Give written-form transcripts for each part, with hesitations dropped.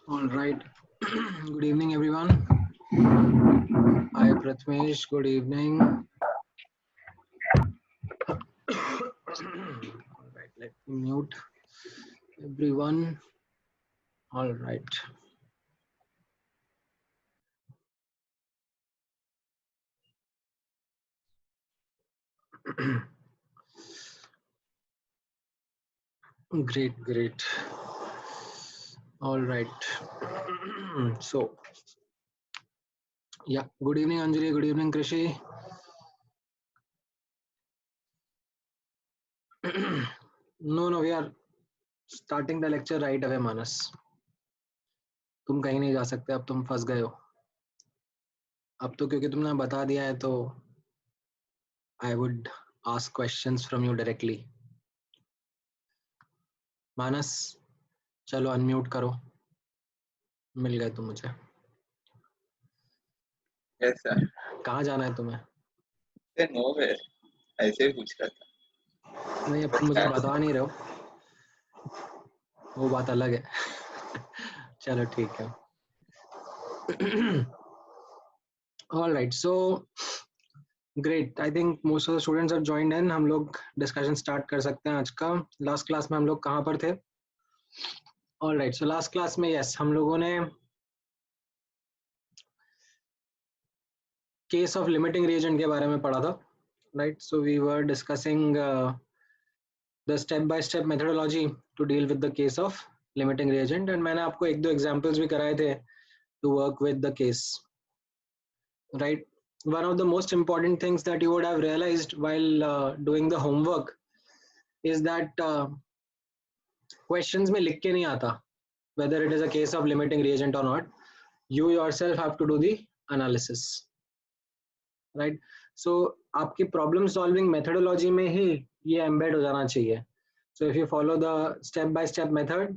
All right. Good evening, everyone. Hi, Pratmesh. Good evening. All right. Let me mute everyone. All right. Great, great. All right. So, yeah. Good evening, Anjali. Good evening, Krishi. No, we are starting the lecture right away, Manas. तुम कहीं नहीं जा सकते, अब तुम फंस गए हो. अब तो क्योंकि तुमने बता दिया है तो I would ask questions from you directly. मानस, चलो अनम्यूट करो. मिल गए तुम मुझे. Yes sir. कहाँ जाना है तुम्हें? नो वे, ऐसे ही पूछ रहा था. नहीं, अब तुम मुझे बता नहीं रहे हो, वो बात अलग है. चलो ठीक है. All right, so great. I think most of the students are joined in. हम लोग डिस्कशन स्टार्ट कर सकते हैं आज का. लास्ट क्लास में हम लोग कहाँ पर थे? All right, so last class में यस हम लोगों ने केस ऑफ लिमिटिंग रिएजेंट के बारे में पढ़ा था. Right, so we were discussing the step by step methodology to deal with the case of limiting reagent, and मैंने आपको एक दो एग्जांपल्स भी कराए थे to work with the case. Right, one of the most important things that you would have realized while doing the homework is that questions में लिख के नहीं आता whether it is a case of limiting reagent or not. You yourself have to do the analysis. Right, so आपकी problem solving methodology में ही ये embed हो जाना चाहिए. So if you follow the step by step method,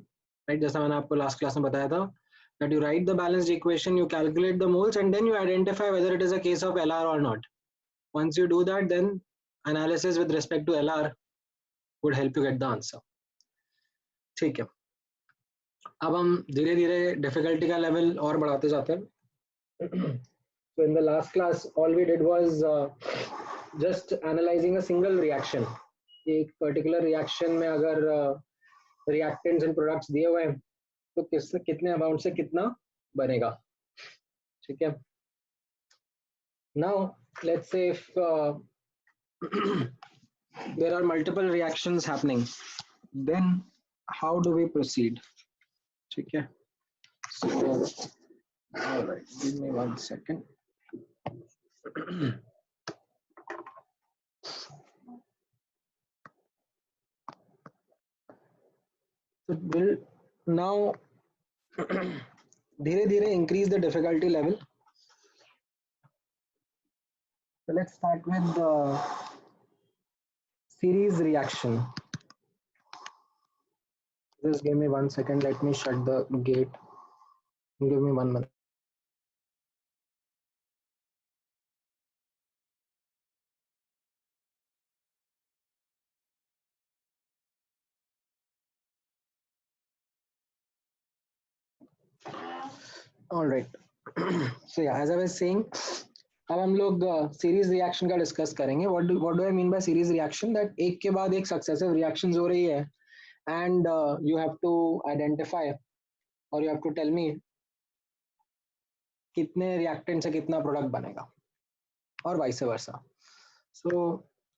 right, जैसा मैंने आपको last class में बताया था, that you write the balanced equation, you calculate the moles, and then you identify whether it is a case of LR or not. Once you do that, then analysis with respect to LR would help you get the answer. ठीक है, अब हम धीरे धीरे difficulty का level और बढ़ाते जाते हैं. So in the last class, all we did was just analyzing a single reaction. एक particular reaction में अगर reactants and products दिए हुए हैं तो कितने अमाउंट से कितना बनेगा. ठीक है. Now let's say if there are multiple reactions happening, then how do we proceed? ठीक है. So all right, give me 1 second. So we'll now धीरे धीरे increase the difficulty level. So let's start with the series reaction. Just give me 1 second. Let me shut the gate. Give me 1 minute. All right. So yeah, as I was saying, अब हम लोग series reaction का discuss करेंगे. What do I mean by series reaction? That एक के बाद एक successive reactions हो रही है, and you have to identify और you have to tell me कितने रिएक्टेंट से कितना प्रोडक्ट बनेगा और वाइस वर्सा. सो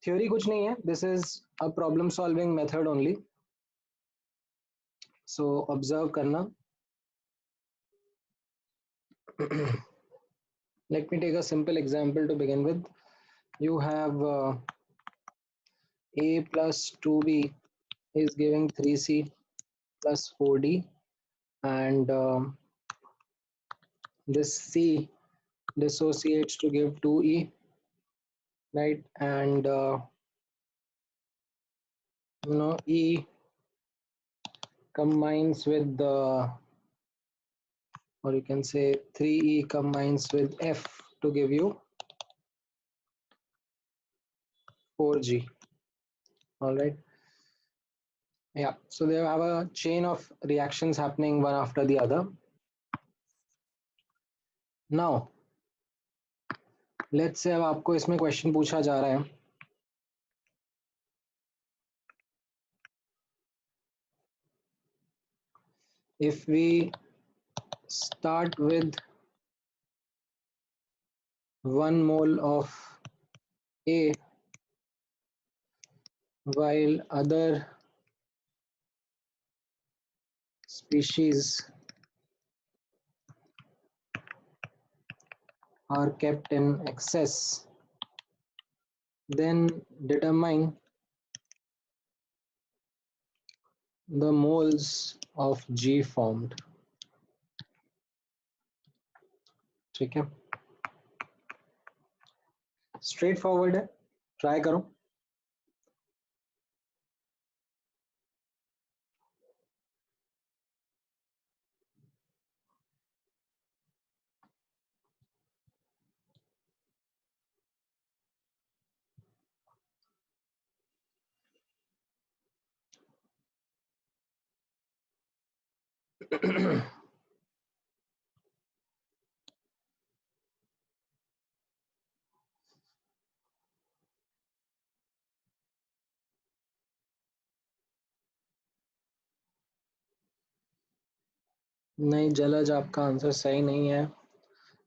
थ्योरी कुछ नहीं है, this is a problem solving method only. So observe करना. Let me take a simple example to begin with. You have A plus 2B is giving 3C plus 4D, and this C dissociates to give 2E, right? And E combines with the, or you can say 3E combines with F to give you 4G. All right. Yeah. So they have a chain of reactions happening one after the other. Now, let's say अब आपको इसमें question पूछा जा रहा है if we start with 1 mole of A while other species are kept in excess, then determine the moles of G formed. ठीक है, straight forward है, ट्राई करो. नहीं जलज, आपका आंसर सही नहीं है.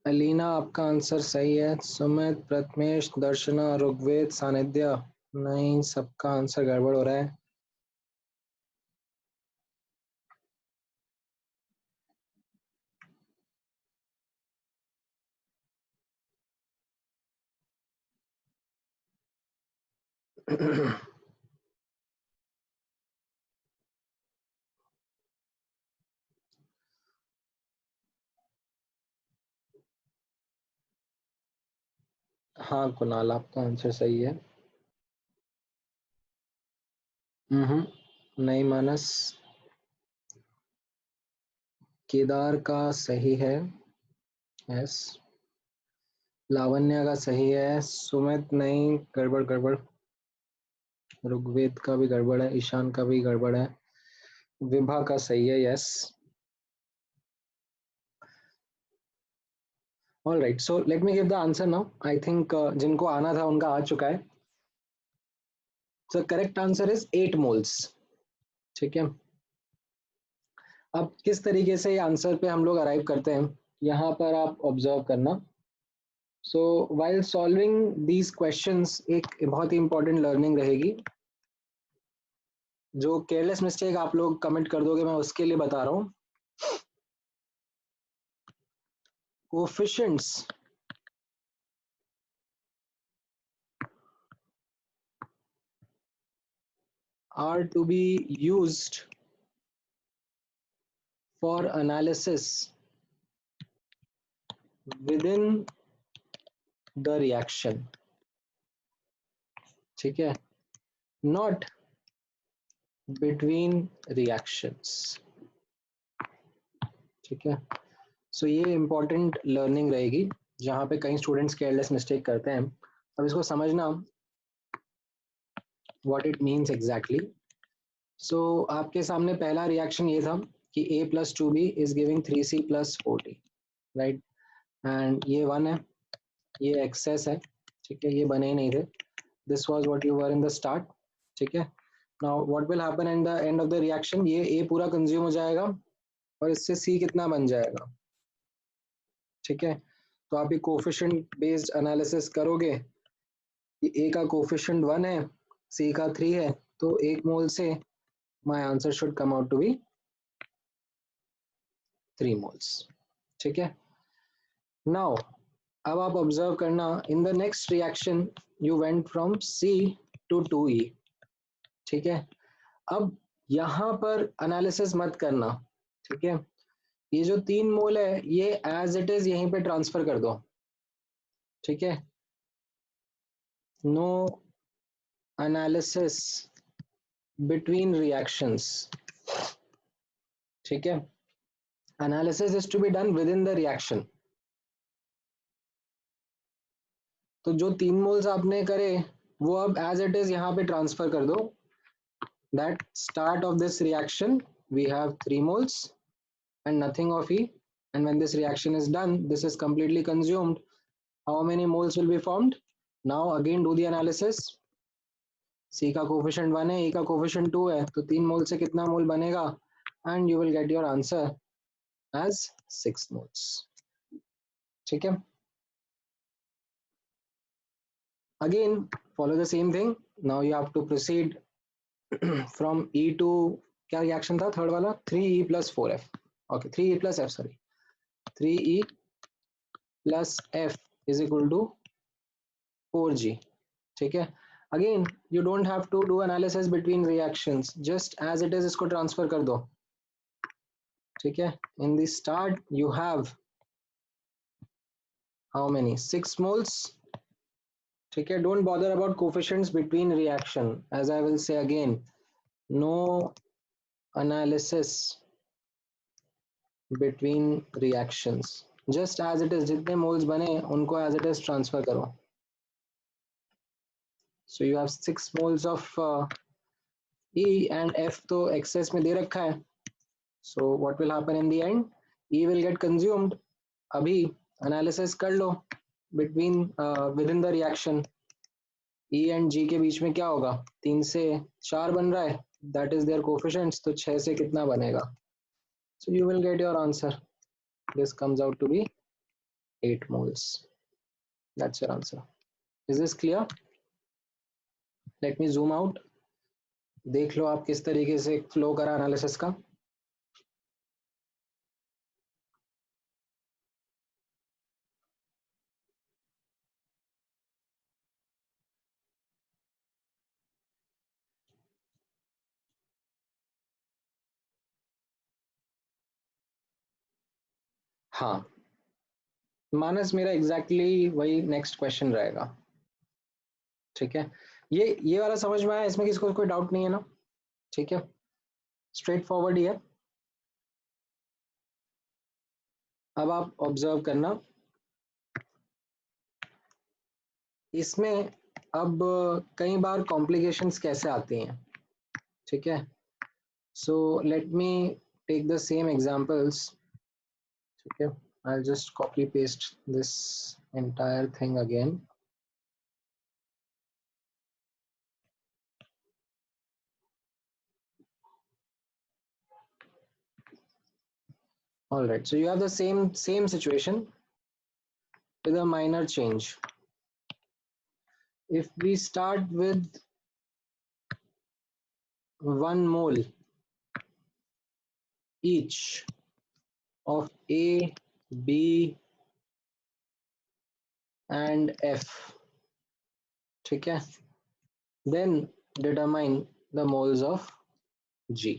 अलीना, आपका आंसर सही है. सुमित, प्रथमेश, दर्शना, ऋग्वेद, सानिध्य, नहीं, सबका आंसर गड़बड़ हो रहा है. हाँ कुणाल, आपका आंसर सही है. नहीं मानस, केदार का सही है. यस. लावण्य का सही है. सुमित नहीं, गड़बड़ गड़बड़. ऋग्वेद का भी गड़बड़ है, ईशान का भी गड़बड़ है. विभा का सही है. Yes. All right, so let me give the answer now. I think जिनको आना था उनका आ चुका है. So correct answer is 8 moles. ठीक है, अब किस तरीके से आंसर पे हम लोग अराइव करते हैं, यहाँ पर आप ऑब्जर्व करना. So while solving these questions, एक बहुत ही इंपॉर्टेंट लर्निंग रहेगी. जो केयरलेस मिस्टेक आप लोग कमेंट कर दोगे, मैं उसके लिए बता रहा हूँ. Coefficients are to be used for analysis within the reaction. ठीक है, not between reactions. ठीक है, सो ये इंपॉर्टेंट लर्निंग रहेगी जहाँ पे कई स्टूडेंट्स केयरलेस मिस्टेक करते हैं. अब इसको समझना what it means exactly. So आपके सामने पहला रिएक्शन ये था कि a plus 2b is giving 3c plus 4d, right? and ये 1 है, ये excess है. ठीक है, ये बने ही नहीं थे. This was what you were in the start. ठीक है, now what will happen in the end of the reaction, ये a पूरा कंज्यूम हो जाएगा और इससे c कितना बन जाएगा. ठीक है, तो आप ये कोफिशिएंट बेस्ड एनालिसिस करोगे. ये a का कोफिशिएंट 1 है, c का 3 है, तो 1 मोल से my answer should come out to be 3 moles. ठीक है, now अब आप ऑब्जर्व करना, in the next reaction you went from C to 2E. ठीक है, अब यहाँ पर एनालिसिस मत करना. ठीक है, ये जो 3 मोल है ये एज इट इज यहीं पे ट्रांसफर कर दो, ठीक है। नो एनालिसिस बिटवीन रिएक्शंस, ठीक है। Analysis is to be done within the reaction. तो जो 3 मोल्स आपने करे वो अब एज इट इज यहाँ पे ट्रांसफर कर दो, that start of this reaction we have 3 moles and nothing of E, and when this reaction is done, this is completely consumed, how many moles will be formed? Now again do the analysis. C का coefficient 1 है, E का coefficient 2 है, तो 3 मोल से कितना मोल बनेगा? And you will get your answer as 6 moles, ठीक है। Again follow the same thing. Now you have to proceed from E to, क्या रिएक्शन था थर्ड वाला? 3E plus 4F, okay, 3E plus F, sorry, 3E plus F is equal to 4G, ठीक है। Again you don't have to do analysis between reactions, just as it is इसको transfer कर दो, ठीक है। In the start you have how many 6 moles, ठीक है। Don't bother about coefficients between reaction, as I will say again, no analysis between reactions, just as it is जितने moles बने उनको एज इट इज ट्रांसफर करो। So you have 6 moles of E and F तो access में दे रखा है, so what will happen in the end? E will get consumed. अभी analysis कर लो between within the reaction, E and G के बीच में क्या होगा? 3 से 4 बन रहा है, that is their coefficients, तो 6 से कितना बनेगा? So you will get your answer. This comes out to be 8 moles. That's your answer. Is this clear? Let me zoom out. देख लो आप किस तरीके से फ्लो करा एनालिसिस का। हाँ मानस, मेरा एग्जैक्टली exactly वही नेक्स्ट क्वेश्चन रहेगा, ठीक है। ये वाला समझ में आया, इसमें किसको कोई डाउट नहीं है ना? ठीक है, स्ट्रेट फॉरवर्ड ही है। अब आप ऑब्जर्व करना, इसमें अब कई बार कॉम्प्लिकेशंस कैसे आती हैं, ठीक है। So let me take the same examples, ठीक है। I'll just copy paste this entire thing again. All right, so you have the same situation with a minor change. If we start with 1 mole each of A, B and F, ठीक है, then determine the moles of G.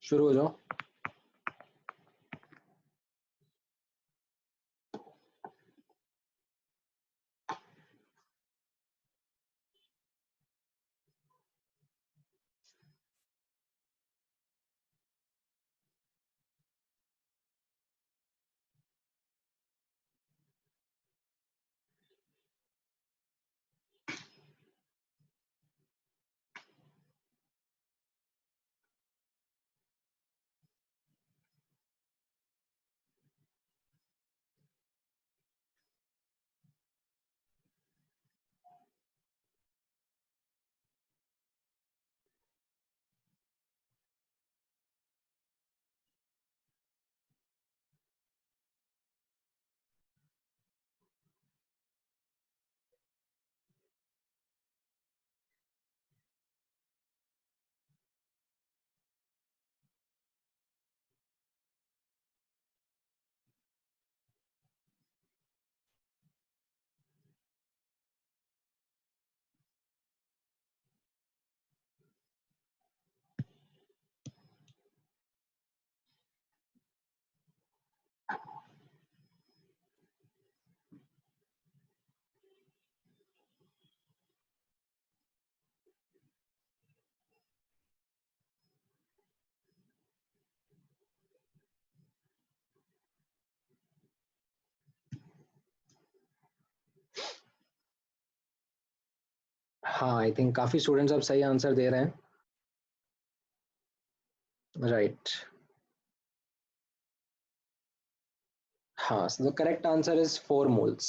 शुरू हो जाओ। हाँ, I think काफी students अब सही answer दे रहे हैं, राइट। हाँ, so the correct answer is 4 moles.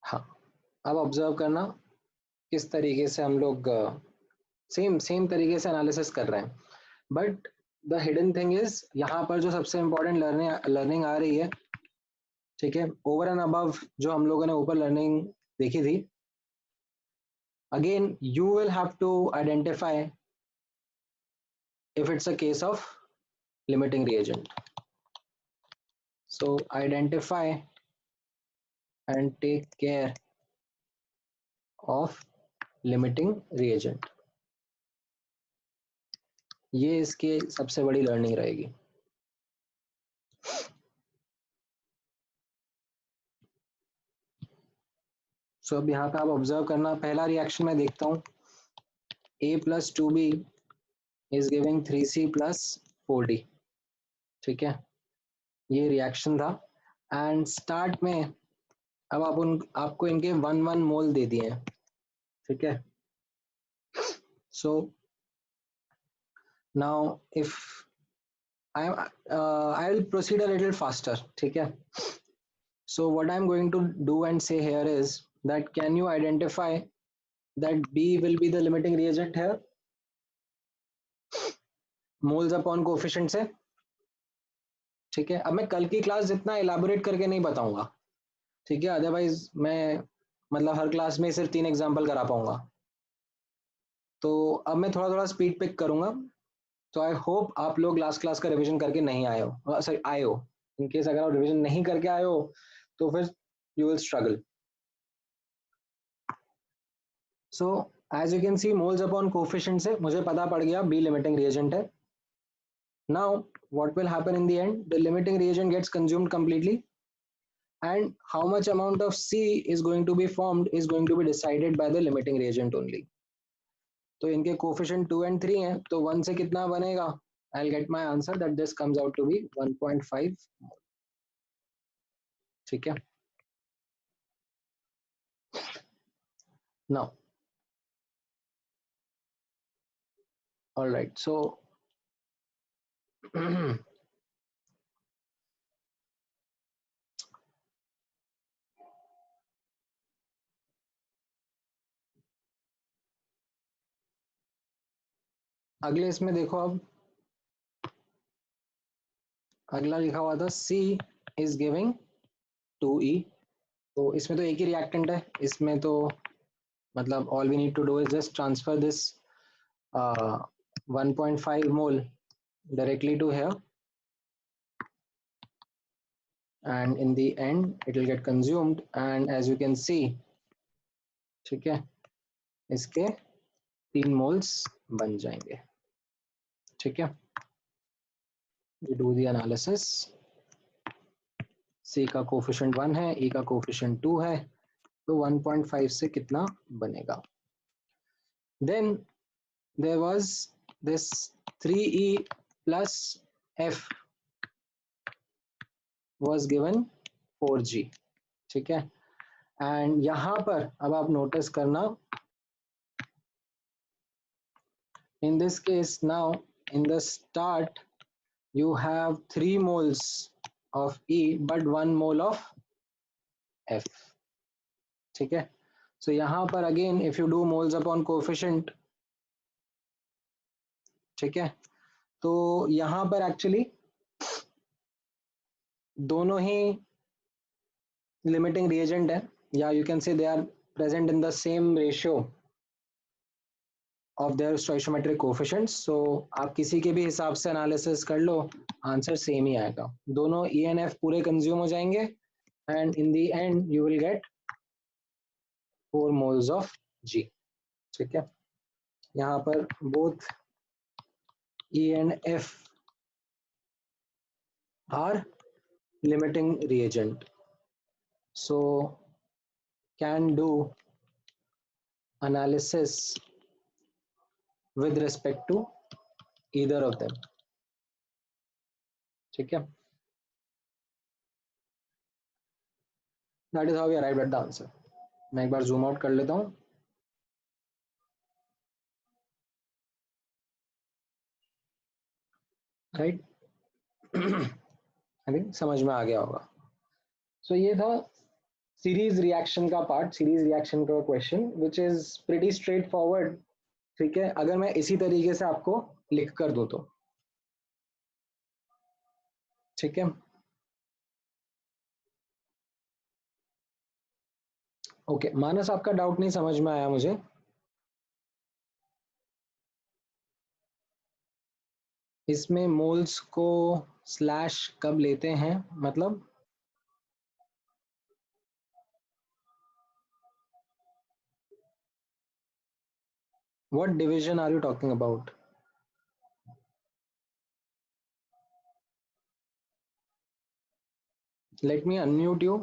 हाँ, अब ऑब्जर्व करना किस तरीके से हम लोग सेम सेम तरीके से एनालिसिस कर रहे हैं, but the hidden thing is यहाँ पर जो सबसे इम्पोर्टेंट लर्निंग आ रही है, ठीक है, ओवर एंड अबव जो हम लोगों ने ऊपर लर्निंग देखी थी, again you will have to identify if it's a case of limiting reagent. So identify and take care of limiting reagent. ये इसकी सबसे बड़ी लर्निंग रहेगी। सो अब यहाँ पे आप ऑब्जर्व करना, पहला रिएक्शन मैं देखता हूँ, a plus 2b is giving 3c plus 4d, ठीक है, ये रिएक्शन था। एंड स्टार्ट में अब आपको इनके 1 मोल दे दिए हैं, ठीक है। So now if I will proceed a little faster, ठीक है। So what I'm going to do and say here is that can you identify that B will be the limiting reagent here? Moles upon coefficient से, ठीक है। अब मैं कल की class जितना एलाबोरेट करके नहीं बताऊंगा, ठीक है, अदरवाइज मैं मतलब हर क्लास में सिर्फ 3 एग्जाम्पल करा पाऊंगा, तो अब मैं थोड़ा थोड़ा स्पीड पिक करूंगा। तो आई होप आप लोग लास्ट क्लास का रिवीजन करके नहीं आए हो, सॉरी आए हो। इन केस अगर आप रिवीजन नहीं करके आए हो तो फिर you will struggle. So as you can see moles upon coefficient से मुझे पता पड़ गया बी लिमिटिंग रिएजेंट है। Now what will happen in the end, the limiting reagent gets consumed completely and how much amount of C is going to be formed is going to be decided by the limiting reagent only. तो इनके coefficient 2 and 3 हैं, तो 1 से कितना बनेगा, I'll get my answer that this comes out to be 1.5 mole, ठीक है। Now all right, so अगले इसमें देखो, अब अगला लिखा हुआ था C is giving 2E, तो इसमें तो एक ही रिएक्टेंट है, इसमें तो मतलब all we need to do is just transfer this 1.5 mole directly to here and in the end it will get consumed and as you can see, ठीक है, इसके 3 moles बन जाएंगे, ठीक है। we do the analysis, C का coefficient 1 है, E का कोफिशिएंट 2 है, तो 1.5 से कितना बनेगा। then there was this 3E plus F was given 4G, ठीक है। एंड यहाँ पर अब आप नोटिस करना, in this case now in the start you have 3 moles of E but 1 mole of F, ठीक है। so यहाँ पर again if you do moles upon coefficient, ठीक है, तो यहाँ पर एक्चुअली दोनों ही लिमिटिंग रिएजेंट है, या you can say they are present in the same ratio of their stoichiometric coefficients. So आप किसी के भी हिसाब से एनालिसिस कर लो, आंसर सेम ही आएगा, दोनों ई एन एफ पूरे कंज्यूम हो जाएंगे and in the end you will get 4 moles of G, ठीक है। यहाँ पर both E and F are limiting reagent, so can do analysis with respect to either of them. ठीक है, that is how we arrived at the answer. मैं एक बार zoom out कर लेता हूँ. Right? I think समझ में आ गया होगा. So ये था सीरीज रिएक्शन का पार्ट, सीरीज रिएक्शन का question which is pretty straight forward. ठीक है, अगर मैं इसी तरीके से आपको लिख कर दूं तो. ठीक है, ओके. मानस, आपका डाउट नहीं समझ में आया मुझे. इसमें मोल्स को स्लैश कब लेते हैं, मतलब what division are you talking about? Let me unmute you.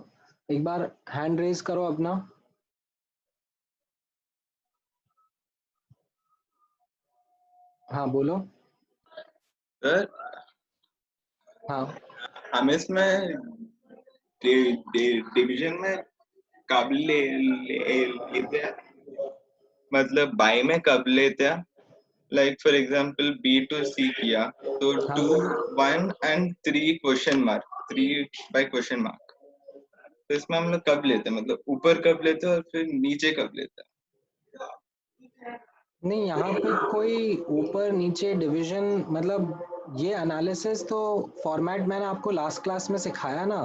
एक बार हैंड रेज करो अपना. हाँ बोलो. सर हाँ, हम इसमें डिवीजन में कब लेते हैं, मतलब बाई में कब लेते हैं. Like for example B to C किया तो हाँ. 2 1 and 3 question mark, 3 by question mark. तो इसमें हम लोग कब लेते हैं, मतलब ऊपर कब लेते हैं और फिर नीचे कब लेते हैं. नहीं, यहाँ पे कोई ऊपर नीचे डिवीजन, मतलब ये एनालिसिस तो फॉर्मेट मैंने आपको लास्ट क्लास में सिखाया ना,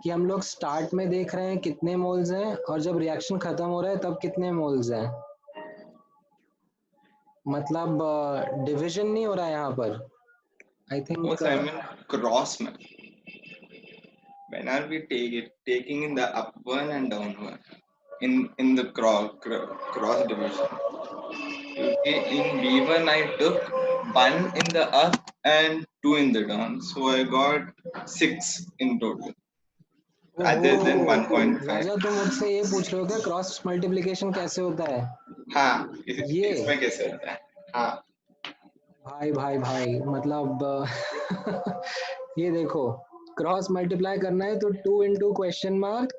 कि हम लोग स्टार्ट में देख रहे हैं कितने मोल्स हैं और जब रिएक्शन खत्म हो रहा है तब कितने मोल्स हैं. मतलब डिवीजन नहीं हो रहा है यहाँ पर. आई थिंक क्रॉस में when are we taking in the up one and down one in the cross division. Okay, in B1 I took 1 in the up and 2 in the down, so I got 6 in total rather than 1.5. राजा, तुम मुझसे ये पूछ रहे हो क्या cross multiplication कैसे होता है? हाँ, ये इसमें कैसे होता है. हाँ भाई भाई भाई, मतलब ये देखो, क्रॉस मल्टीप्लाई करना है तो 2 into question mark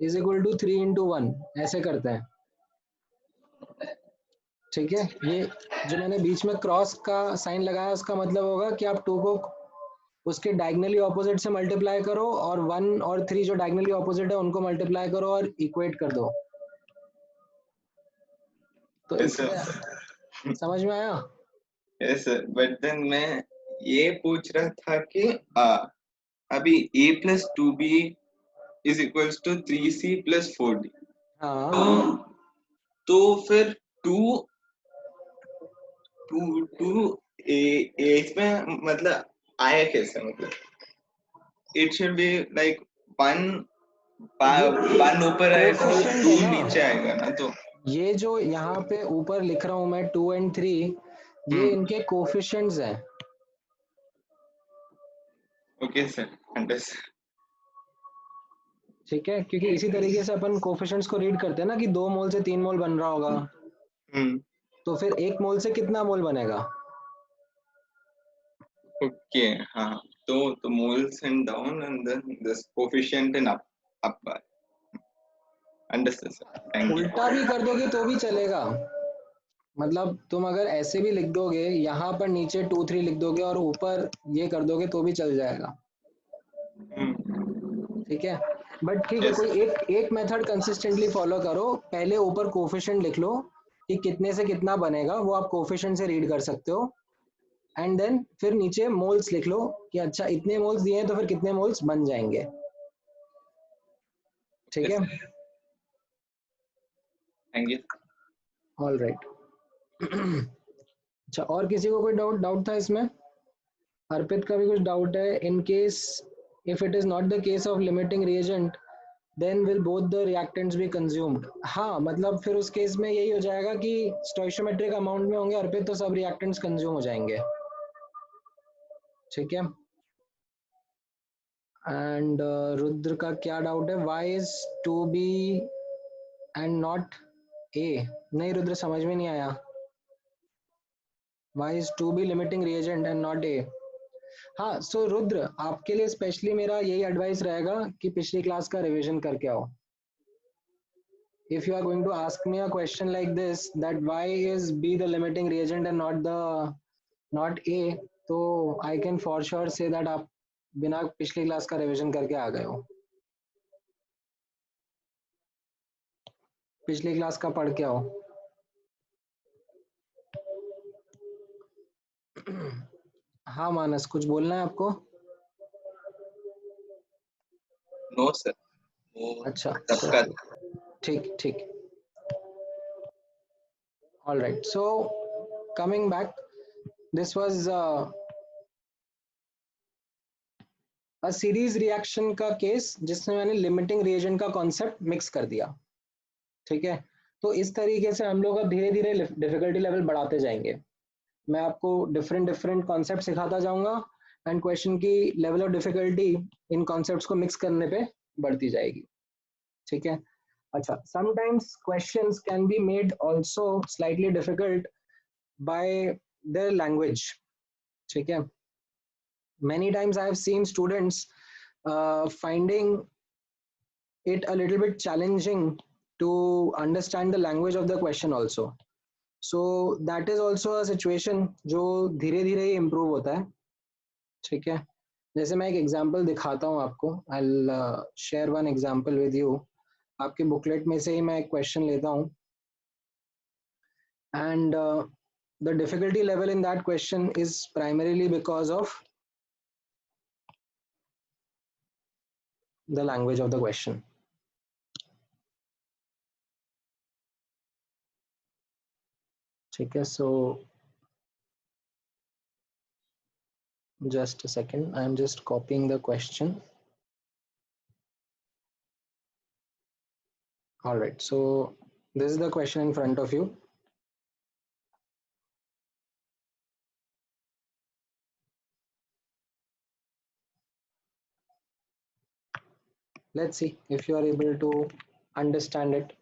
is equal to 3 into 1, ऐसे करते हैं. ठीक है, ये जो मैंने बीच में क्रॉस का साइन लगाया उसका मतलब होगा कि आप 2 को उसके डायगनली ऑपोजिट से मल्टीप्लाई करो और 1 और 3 जो डायगनली ऑपोजिट है उनको मल्टीप्लाई करो और इक्वेट कर दो. तो ऐसे इससे समझ में आया? यस सर, बट देन मैं ये पूछ रहा था कि अभी a plus 2b is equals to 3c plus 4d. हाँ, तो फिर 2 2 2 इसमें मतलब आया कैसे, मतलब it should be like 1 1 ऊपर आएगा तो कोफिशिएंट 2 है ना. नीचे आएगा ना. तो ये जो यहाँ पे ऊपर लिख रहा हूं मैं 2 एंड 3, ये इनके कोफिशिएंट्स हैं. Okay sir, understand. ठीक है, क्योंकि इसी तरीके से अपन कोफिशिएंट्स को रीड करते हैं ना कि 2 मोल से 3 मोल बन रहा होगा, तो फिर 1 मोल से कितना मोल बनेगा. ओके. हाँ, तो moles and down and then this coefficient in up. Understood sir, thank you. उल्टा भी कर दोगे तो भी चलेगा. मतलब तुम अगर ऐसे भी लिख दोगे, यहाँ पर नीचे 2 3 लिख दोगे और ऊपर ये कर दोगे तो भी चल जाएगा. ठीक है, बट ठीक है, यस कोई एक मेथड कंसिस्टेंटली फॉलो करो. पहले ऊपर कोफिशिएंट लिख लो कि कितने से कितना बनेगा, वो आप कोफिशिएंट से रीड कर सकते हो. एंड देन फिर नीचे मोल्स लिख लो कि अच्छा इतने मोल्स दिए हैं तो फिर कितने मोल्स बन जाएंगे. ठीक है, थैंक यू. All right. अच्छा, और किसी को कोई डाउट था इसमें? अर्पित का भी कुछ डाउट है. In case if it is not the case of limiting reagent then will both the reactants be consumed. हाँ, मतलब फिर उस केस में यही हो जाएगा कि स्टोइशियोमेट्रिक अमाउंट में होंगे अर्पित, तो सब रिएक्टेंट्स कंज्यूम हो जाएंगे. ठीक है. एंड रुद्र का क्या डाउट है, why is 2b and not a? नहीं रुद्र, समझ में नहीं आया. Why is 2B limiting reagent and not A? हाँ, सो रुद्र, आपके लिए स्पेशली मेरा यही एडवाइस रहेगा कि पिछली क्लास का रिवीजन करके आओ. If you are going to ask me a question like this, that why is B the limiting reagent and not A, तो I can for sure say that आप बिना पिछली क्लास का रिवीजन करके आ गए हो. पिछली क्लास का पढ़ के आओ. हाँ मानस, कुछ बोलना है आपको? No sir. अच्छा, सबका ठीक ठीक. All right, so coming back, this was a series reaction का केस जिसमें मैंने लिमिटिंग रिएजेंट का कॉन्सेप्ट मिक्स कर दिया. ठीक है, तो इस तरीके से हम लोग अब धीरे धीरे डिफिकल्टी लेवल बढ़ाते जाएंगे. मैं आपको डिफरेंट डिफरेंट कॉन्सेप्ट सिखाता जाऊंगा एंड क्वेश्चन की level of difficulty in concepts को मिक्स करने पे बढ़ती जाएगी. ठीक है. अच्छा, sometimes questions can be made also slightly difficult bye their language. ठीक है. Many times I have seen students finding it a little bit challenging to understand the language of the question also. So that is also a situation जो धीरे धीरे ही improve होता है. ठीक है. जैसे मैं एक एग्जांपल दिखाता हूँ आपको. I'll share one example with you. आपके बुकलेट में से ही मैं एक क्वेश्चन लेता हूँ and the difficulty level in that question is primarily because of the language of the question. ठीक है. So just a second, I'm just copying the question. All right, so this is the question in front of you. Let's see if you are able to understand it.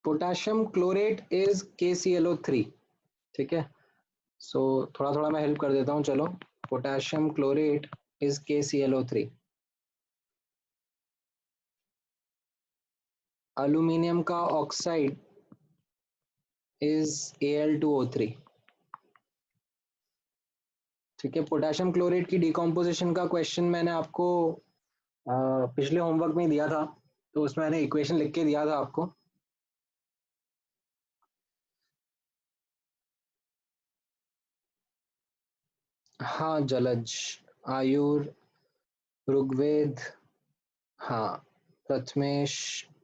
Potassium chlorate is KClO3. ठीक है. So थोड़ा थोड़ा मैं help कर देता हूँ. चलो, potassium chlorate is KClO3. Aluminium का ऑक्साइड is Al2O3. ठीक है. पोटेशियम क्लोरेट की डिकम्पोजिशन का क्वेश्चन मैंने आपको पिछले होमवर्क में दिया था, तो उसमें मैंने इक्वेशन लिख के दिया था आपको. हाँ जलज, आयुर, ऋग्वेद, हाँ प्रथमेश,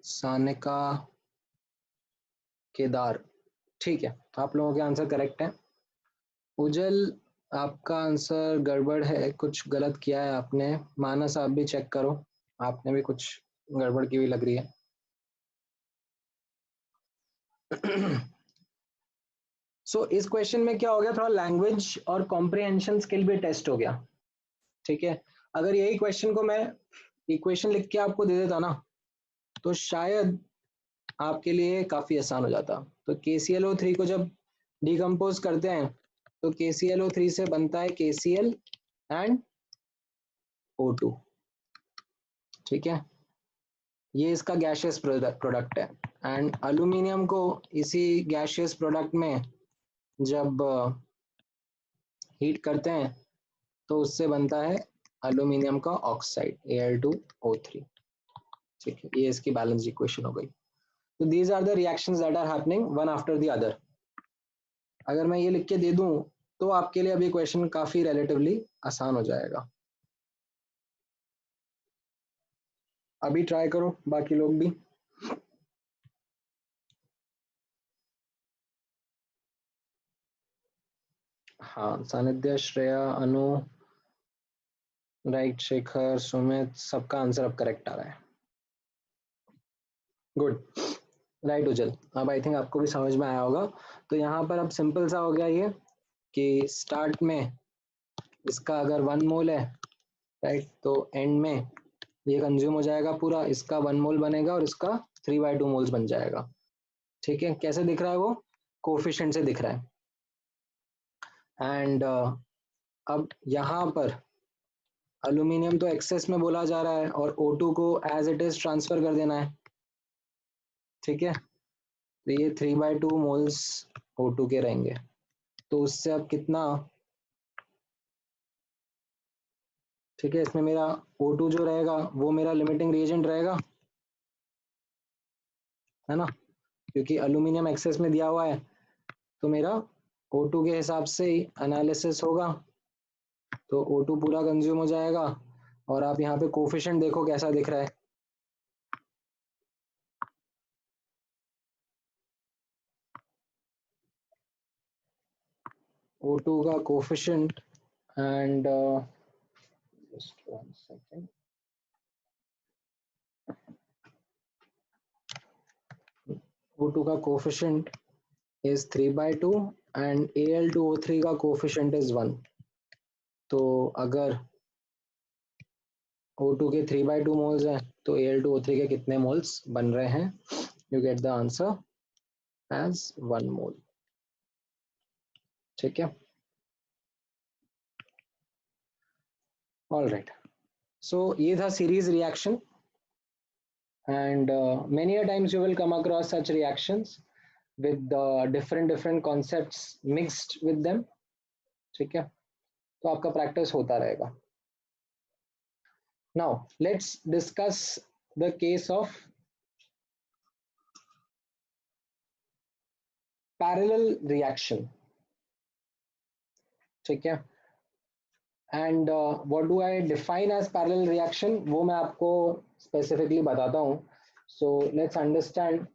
सानिका, केदार. ठीक है, आप लोगों के आंसर करेक्ट है. उजल, आपका आंसर गड़बड़ है, कुछ गलत किया है आपने. मानस, आप भी चेक करो, आपने भी कुछ गड़बड़ की हुई लग रही है. सो इस क्वेश्चन में क्या हो गया, थोड़ा लैंग्वेज और कॉम्प्रिहेंशन स्किल भी टेस्ट हो गया. ठीक है. अगर यही क्वेश्चन को मैं इक्वेशन लिख के आपको दे देता ना, तो शायद आपके लिए काफी आसान हो जाता. तो KClO3 को जब डिकम्पोज करते हैं तो KClO3 से बनता है KCl एंड O2. ठीक है. ये इसका गैशियस प्रोडक्ट है. एंड अल्यूमिनियम को इसी गैशियस प्रोडक्ट में जब हीट करते हैं तो उससे बनता है एल्यूमिनियम का ऑक्साइड Al2O3। ठीक है, ये इसकी बैलेंस इक्वेशन हो गई। तो these are the reactions that are happening one after the other. अगर मैं ये लिख के दे दूं तो आपके लिए अभी क्वेश्चन काफी रिलेटिवली आसान हो जाएगा। अभी ट्राई करो बाकी लोग भी। हाँ, सानिध्य, श्रेया, अनु, राइट, शेखर, सुमित, सबका आंसर अब करेक्ट आ रहा है। गुड, राइट उजल, अब आई थिंक आपको भी समझ में आया होगा। तो यहाँ पर अब सिंपल सा हो गया ये कि स्टार्ट में इसका अगर 1 मोल है, राइट, तो एंड में ये कंज्यूम हो जाएगा पूरा, इसका 1 मोल बनेगा और इसका 3/2 मोल्स बन जाएगा। ठीक है, कैसे दिख रहा है वो? कोफिशिएंट से दिख रहा है। एंड अब यहाँ पर एल्यूमिनियम तो एक्सेस में बोला जा रहा है और O2 को एज इट इज ट्रांसफर कर देना है। ठीक है, तो ये 3/2 मोल्स O2 के रहेंगे। तो उससे अब कितना, ठीक है, इसमें मेरा O2 जो रहेगा वो मेरा लिमिटिंग रिएजेंट रहेगा, है ना, क्योंकि एल्यूमिनियम एक्सेस में दिया हुआ है। तो मेरा O2 के हिसाब से ही एनालिसिस होगा, तो O2 पूरा कंज्यूम हो जाएगा। और आप यहाँ पे कोफिशिएंट देखो कैसा दिख रहा है, O2 का coefficient and just 1 second. O2 का कोफिशिएंट is 3/2 and Al2O3 का कोफिशिएंट is 1। तो अगर O2 के 3/2 मोल्स हैं तो Al2O3 के कितने मोल्स बन रहे हैं? You get the answer as 1 mole. ठीक है, ऑल राइट। सो ये था series reaction and many a times you will come across such reactions with different concepts mixed with them। ठीक है, तो आपका प्रैक्टिस होता रहेगा। Now let's discuss the case of parallel reaction। ठीक है, and what do I define as parallel reaction, वो मैं आपको स्पेसिफिकली बताता हूँ। So let's understand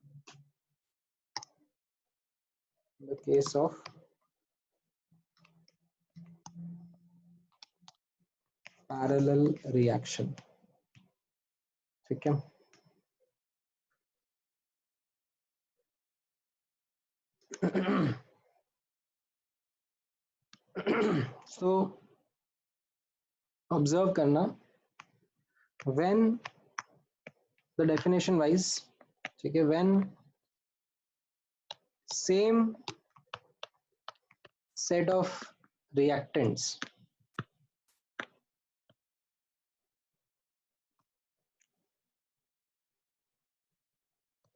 the case of parallel reaction. ठीक है, सो ऑब्जर्व करना, व्हेन द डेफिनेशन वाइज, ठीक है, when same set of reactants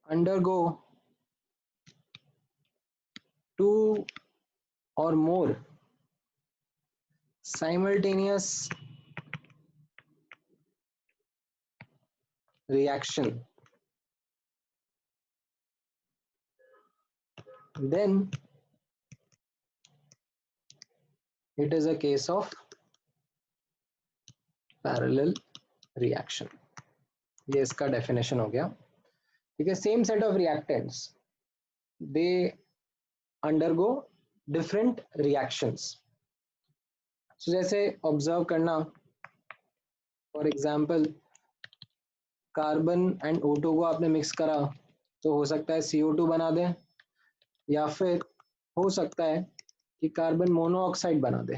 undergo 2 or more simultaneous reaction, then it is a case of parallel reaction। ये इसका definition हो गया। ठीक है, same set of reactants, they undergo different reactions. So जैसे observe करना, for example carbon and O2 को आपने मिक्स करा तो हो सकता है CO2 बना दे, या फिर हो सकता है कि कार्बन मोनोऑक्साइड बना दे।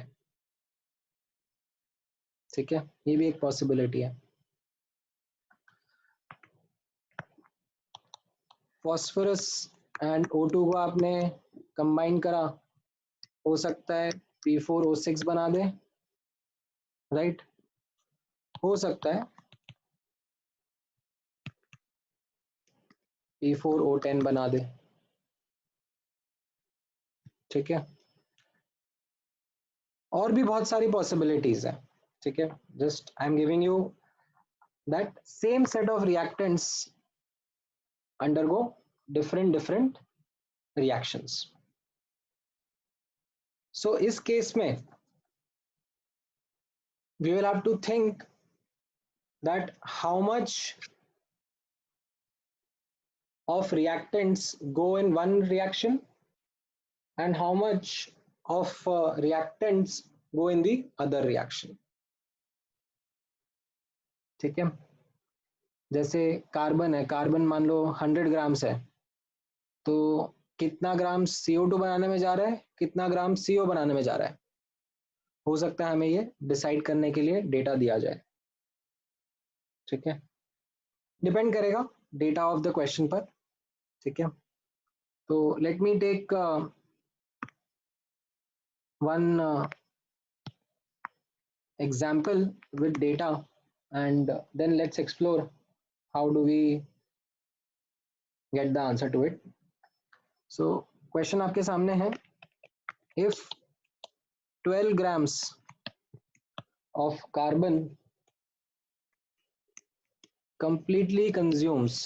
ठीक है, ये भी एक पॉसिबिलिटी है। फॉस्फोरस एंड O2 को आपने कंबाइन करा, हो सकता है P4O6 बना दे, राइट, हो सकता है P4O10 बना दे। ठीक है, और भी बहुत सारी पॉसिबिलिटीज है, ठीक है। Just I am giving you that same set of reactants undergo different reactions. So इस केस में we will have to think that how much of reactants go in one reaction and how much of reactants go in the other reaction, ठीक है। जैसे carbon है, carbon मान लो 100 grams है, तो कितना ग्राम CO2 बनाने में जा रहा है, कितना ग्राम CO बनाने में जा रहा है, हो सकता है हमें ये डिसाइड करने के लिए डेटा दिया जाए, ठीक है। डिपेंड करेगा डेटा ऑफ द क्वेश्चन पर, ठीक है। तो let me take one example with data, and then let's explore how do we get the answer to it. So question आपके सामने है, if 12 grams of carbon completely consumes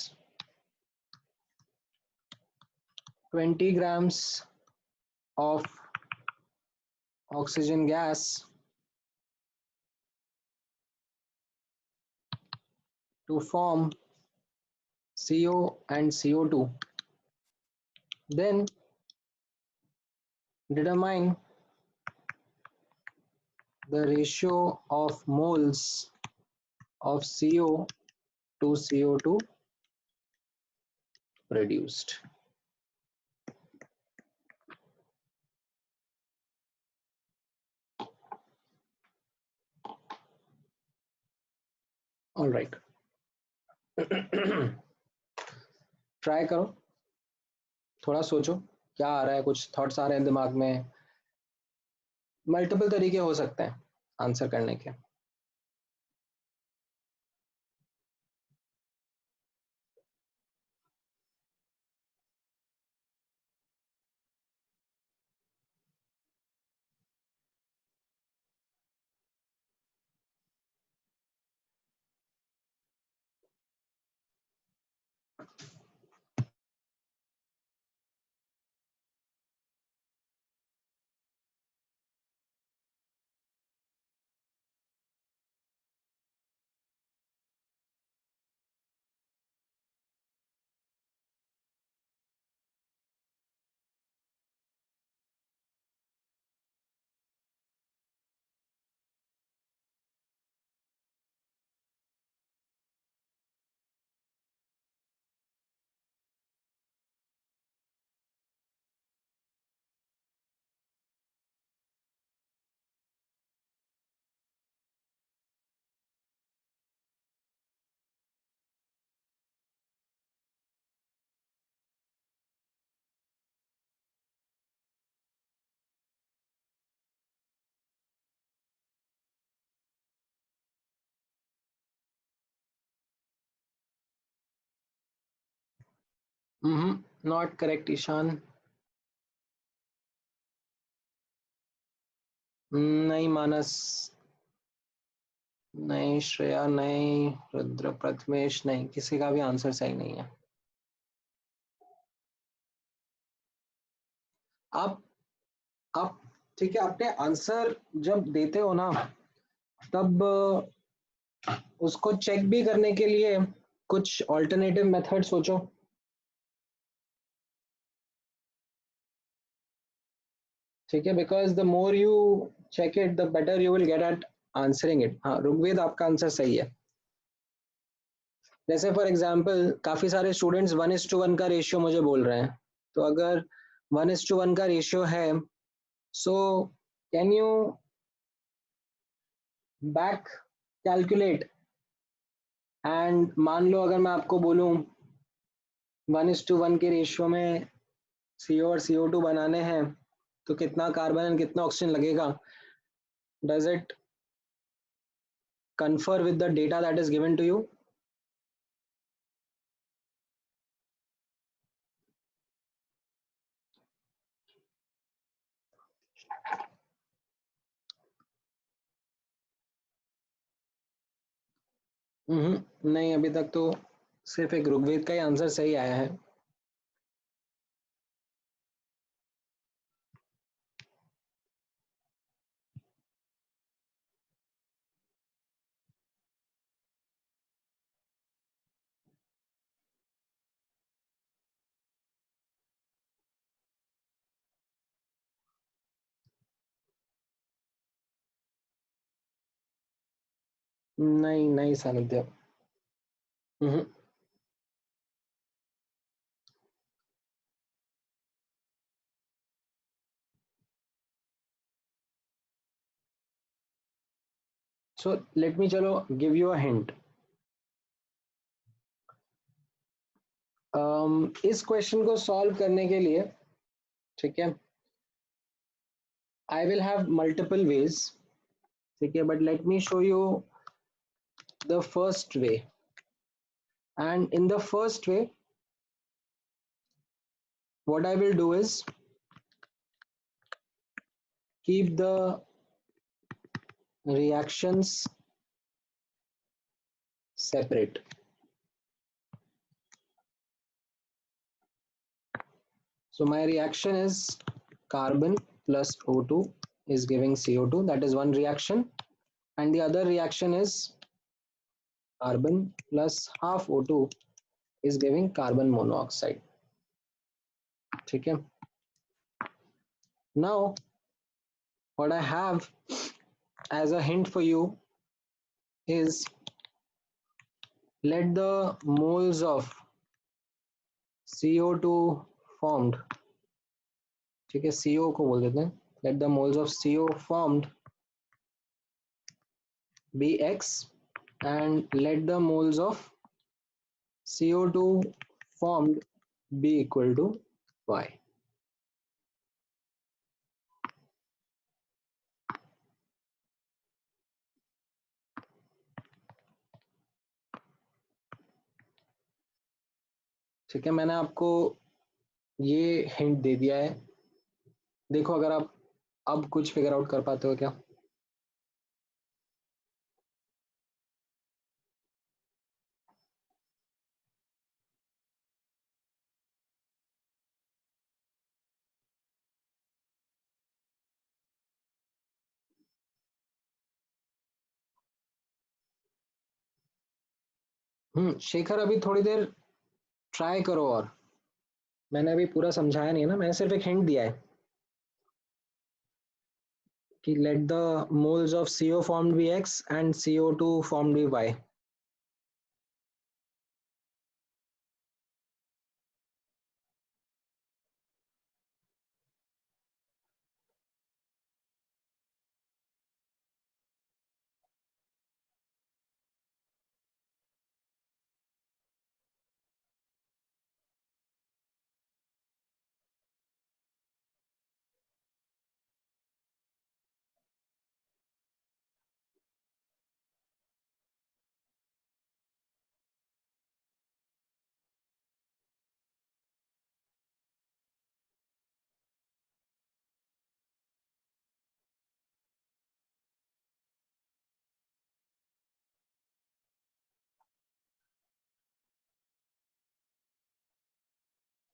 20 grams of oxygen gas, to form CO and CO2, then determine the ratio of moles of CO to CO2 produced. All right. Try करो, थोड़ा सोचो क्या आ रहा है, कुछ थॉट्स आ रहे हैं दिमाग में। मल्टीपल तरीके हो सकते हैं आंसर करने के। नॉट करेक्ट ईशान, नहीं मानस, नहीं श्रेया, नहीं रुद्र, प्रथमेश, नहीं, किसी का भी आंसर सही नहीं है। आप ठीक है, आपने आंसर जब देते हो ना, तब उसको चेक भी करने के लिए कुछ ऑल्टरनेटिव मेथड सोचो, ठीक है। Because the more you check it the better you will get at answering it. हाँ ऋग्वेद, आपका आंसर सही है। जैसे फॉर एग्जाम्पल काफी सारे स्टूडेंट्स 1:1 का रेशियो मुझे बोल रहे हैं, तो अगर 1:1 का रेशियो है, so can you back calculate, and मान लो अगर मैं आपको बोलूं 1:1 के रेशियो में CO और CO2 बनाने हैं, तो कितना कार्बन एंड कितना ऑक्सीजन लगेगा? Does it confer with the data that is given to you? नहीं, अभी तक तो सिर्फ एक ऋग्वेद का ही आंसर सही आया है। नहीं नहीं सानिध्य। सो लेट मी चलो गिव यू अ हिंट। इस क्वेश्चन को सॉल्व करने के लिए, ठीक है, I will have multiple ways, ठीक है, but let me show you the first way. And in the first way what I will do is keep the reactions separate. So my reaction is carbon plus O2 is giving CO2, that is one reaction, and the other reaction is carbon plus half O2 is giving carbon monoxide. ठीक है? Now what I have as a hint for you is let the moles of CO2 formed, ठीक है, CO को बोल देते हैं, let the moles of CO formed be X and let the moles of CO2 formed be equal to Y. ठीक है, मैंने आपको ये हिंट दे दिया है। देखो अगर आप अब कुछ फिगर आउट कर पाते हो क्या? शेखर अभी थोड़ी देर ट्राई करो, और मैंने अभी पूरा समझाया नहीं है ना, मैंने सिर्फ एक हिंट दिया है कि let the moles of CO formed be X and CO2 formed be Y.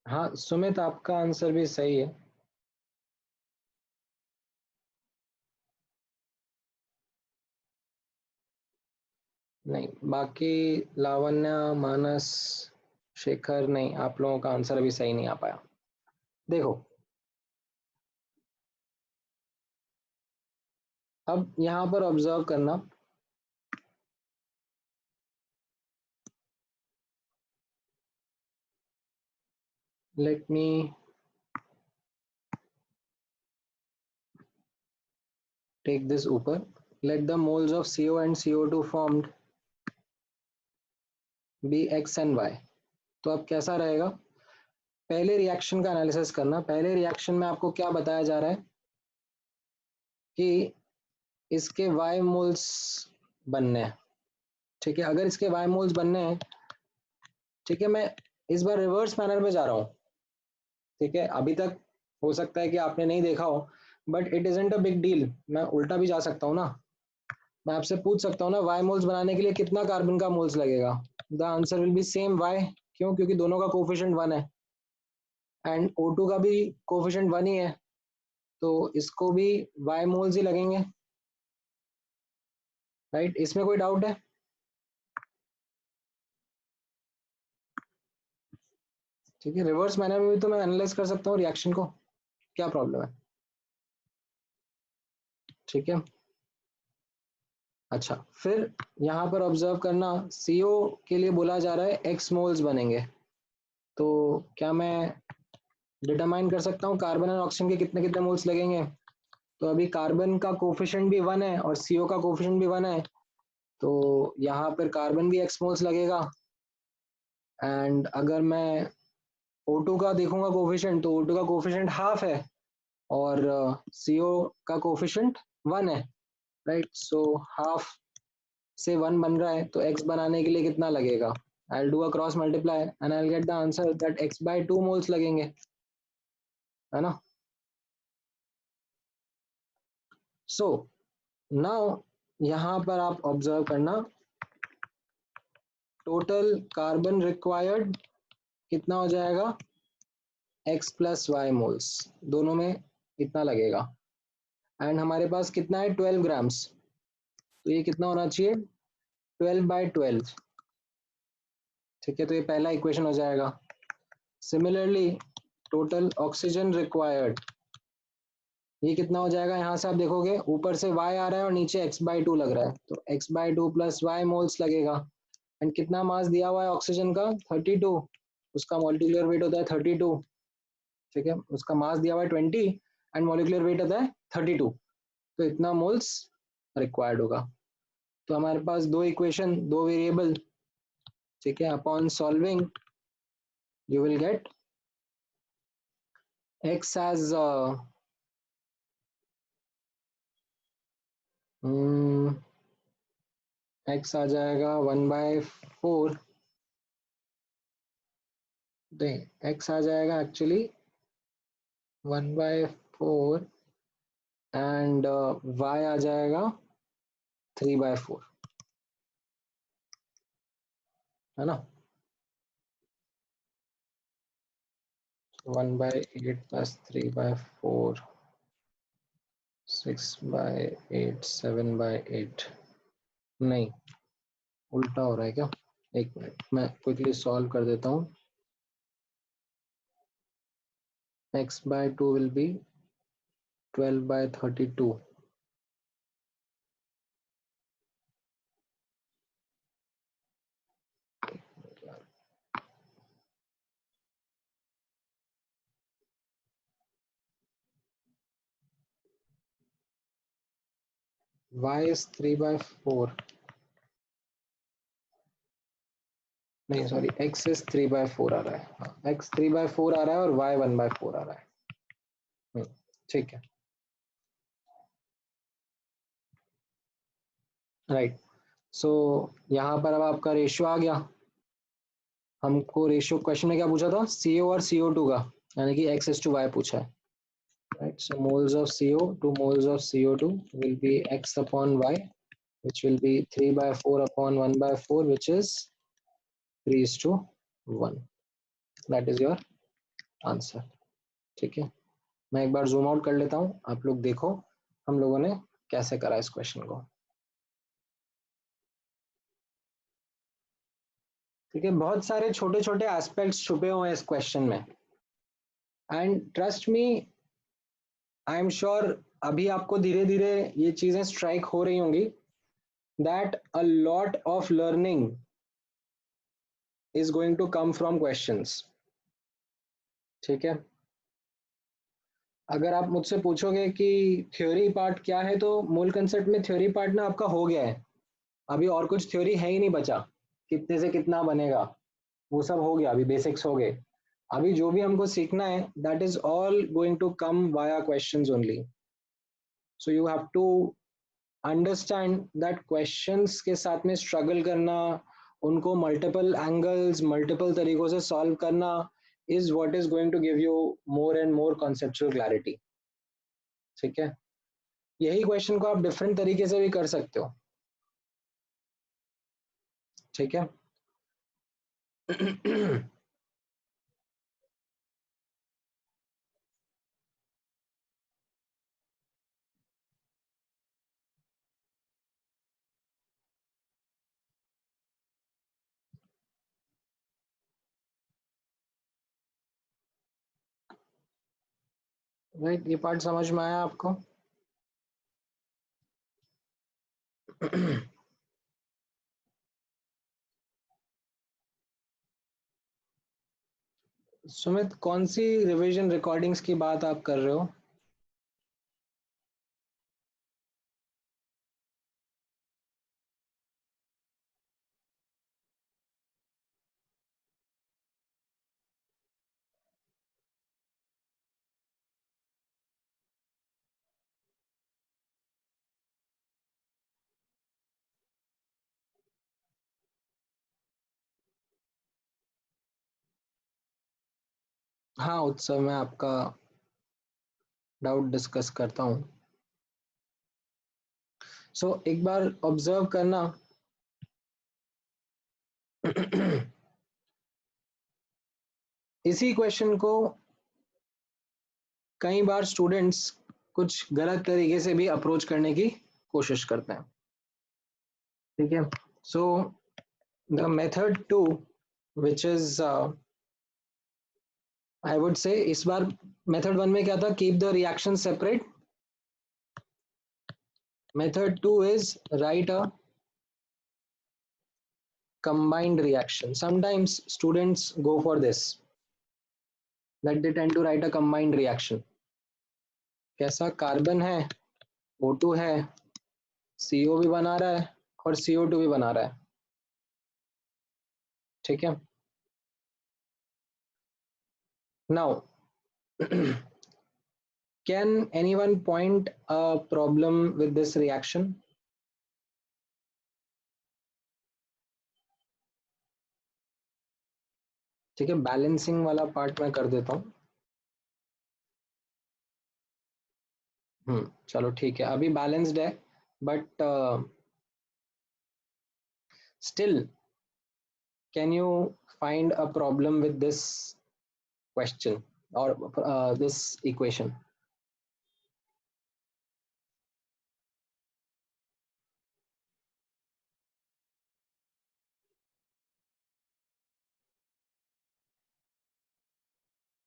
हाँ सुमित, आपका आंसर भी सही है। नहीं, बाकी लावण्य, मानस, शेखर, नहीं, आप लोगों का आंसर अभी सही नहीं आ पाया। देखो अब यहाँ पर ऑब्जर्व करना, लेट मी टेक दिस ऊपर, let the moles of CO and CO2 formed be X and Y। तो अब कैसा रहेगा? पहले रिएक्शन का एनालिसिस करना। पहले रिएक्शन में आपको क्या बताया जा रहा है कि इसके Y मोल्स बनने हैं, ठीक है। अगर इसके Y मोल्स बनने हैं, ठीक है, मैं इस बार रिवर्स मैनर में जा रहा हूँ, ठीक है। अभी तक हो सकता है कि आपने नहीं देखा हो, but it isn't a big deal, मैं उल्टा भी जा सकता हूँ ना, मैं आपसे पूछ सकता हूँ ना y मोल्स बनाने के लिए कितना कार्बन का मोल्स लगेगा, the answer will be same y। क्यों? क्योंकि दोनों का कोफिशिएंट 1 है एंड O2 का भी कोफिशिएंट 1 ही है, तो इसको भी y मोल्स ही लगेंगे, राइट? इसमें कोई डाउट है? ठीक है, रिवर्स मैनर में भी तो मैं एनालाइज कर सकता हूँ रिएक्शन को, क्या प्रॉब्लम है? ठीक है, अच्छा फिर यहाँ पर ऑब्जर्व करना, CO के लिए बोला जा रहा है x मोल्स बनेंगे, तो क्या मैं डिटरमाइन कर सकता हूँ कार्बन और ऑक्सीजन के कितने कितने मोल्स लगेंगे? तो अभी कार्बन का कोफिशिएंट भी 1 है और CO का कोफिशिएंट भी 1 है, तो यहाँ पर कार्बन भी x मोल्स लगेगा। एंड अगर मैं O2 का देखूंगा कोफिशिएंट, तो O2 का कोफिशिएंट हाफ है और CO का कोफिशिएंट 1 है, राइट? सो हाफ से 1 बन रहा है, तो x बनाने के लिए कितना लगेगा? I'll do a cross multiply and I'll get the answer that x by 2 moles लगेंगे, है ना? सो नाउ यहाँ पर आप ऑब्जर्व करना, टोटल कार्बन रिक्वायर्ड कितना हो जाएगा? x प्लस वाई मोल्स, दोनों में इतना लगेगा। एंड हमारे पास कितना है? 12 ग्राम्स, तो ये कितना होना चाहिए? 12 बाई 12। ठीक है, तो ये पहला इक्वेशन हो जाएगा। सिमिलरली टोटल ऑक्सीजन रिक्वायर्ड, ये कितना हो जाएगा? यहाँ से आप देखोगे ऊपर से y आ रहा है और नीचे x बाई 2 लग रहा है, तो x by 2 plus y moles लगेगा। एंड कितना मास दिया हुआ है ऑक्सीजन का? 32, उसका मॉलिक्यूलर वेट होता है 32। ठीक है, उसका मास दिया हुआ है 20 एंड मॉलिक्यूलर वेट होता है 32, तो इतना मोल्स रिक्वायर्ड होगा। तो हमारे पास दो इक्वेशन, दो वेरिएबल, ठीक है, upon solving you will get x as x आ जाएगा 1/4, नहीं x आ जाएगा एक्चुअली 1/4 एंड y आ जाएगा 3/4, है ना? 1/8 प्लस 3/4, 6/8, 7/8, नहीं उल्टा हो रहा है क्या? एक मिनट, मैं क्विकली सॉल्व कर देता हूँ। x/2 will be 12/32, y is 3/4, नहीं सॉरी x is 3/4 आ रहा है, हाँ x 3/4 आ रहा है और y 1/4 आ रहा है। ठीक है, राइट। सो यहाँ पर अब आपका रेशियो आ गया। हमको रेशियो क्वेश्चन में क्या पूछा था? CO और CO2 का, यानी कि x/y पूछा है, right? So moles of CO to moles of CO2 will be x upon y, which will be 3/4 upon 1/4, which is 3:1. That is your answer। ठीक है, मैं एक बार जूम आउट कर लेता हूँ, आप लोग देखो हम लोगों ने कैसे करा इस क्वेश्चन को। ठीक है, बहुत सारे छोटे छोटे एस्पेक्ट्स छुपे हुए हैं इस क्वेश्चन में, and trust me, I am sure अभी आपको धीरे धीरे ये चीजें स्ट्राइक हो रही होंगी, that a lot of learning is going to come from questions. ठीक है, अगर आप मुझसे पूछोगे कि थ्योरी पार्ट क्या है, तो मूल कंसेप्ट में थ्योरी पार्ट ना आपका हो गया है, अभी और कुछ थ्योरी है ही नहीं बचा, कितने से कितना बनेगा वो सब हो गया, अभी बेसिक्स हो गए। अभी जो भी हमको सीखना है that is all going to come via questions only. So you have to understand that questions के साथ में स्ट्रगल करना, उनको मल्टीपल एंगल्स मल्टीपल तरीकों से सॉल्व करना is what is going to give you more and more conceptual clarity. ठीक है, यही क्वेश्चन को आप डिफरेंट तरीके से भी कर सकते हो। ठीक है। राइट, ये पार्ट समझ में आया आपको? सुमित, कौन सी रिवीजन रिकॉर्डिंग्स की बात आप कर रहे हो? हाँ उत्सव, मैं आपका डाउट डिस्कस करता हूँ। सो एक बार ऑब्जर्व करना। इसी क्वेश्चन को कई बार स्टूडेंट्स कुछ गलत तरीके से भी अप्रोच करने की कोशिश करते हैं। ठीक है। So the method 2 which is I would say, इस बार मेथड 1 में क्या था? Keep the reaction separate. Method 2 is right a combined reaction. Sometimes students go for this, that they tend to write a combined reaction. कैसा? Carbon है, O2 है, CO भी बना रहा है और CO2 भी बना रहा है। ठीक है। Now can anyone point a problem with this reaction? ठीक है, बैलेंसिंग वाला पार्ट मैं कर देता हूँ। चलो ठीक है, अभी बैलेंस्ड है, but still can you find a problem with this question or this equation?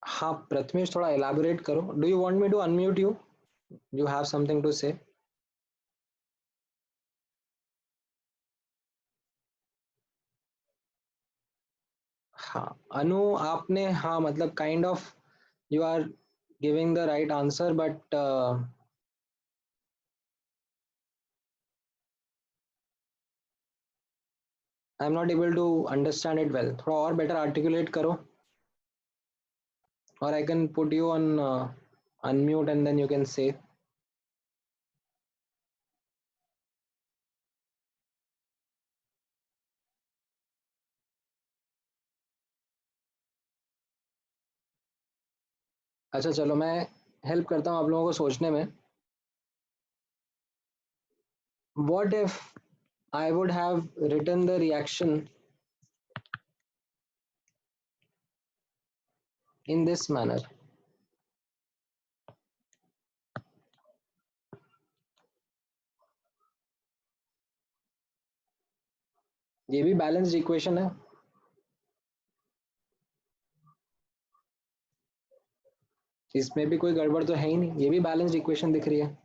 हाँ प्रथमेश, थोड़ा elaborate करो. Do you want me to unmute you? You have something to say? हाँ अनु, आपने हाँ मतलब kind of you are giving the right answer, but I am not able to understand it well. थोड़ा और better articulate करो, और I can put you on unmute and then you can say. अच्छा चलो, मैं हेल्प करता हूँ आप लोगों को सोचने में. What if I would have written the reaction in this manner? ये भी बैलेंस्ड इक्वेशन है. इसमें भी कोई गड़बड़ तो है ही नहीं, ये भी बैलेंस्ड इक्वेशन दिख रही है.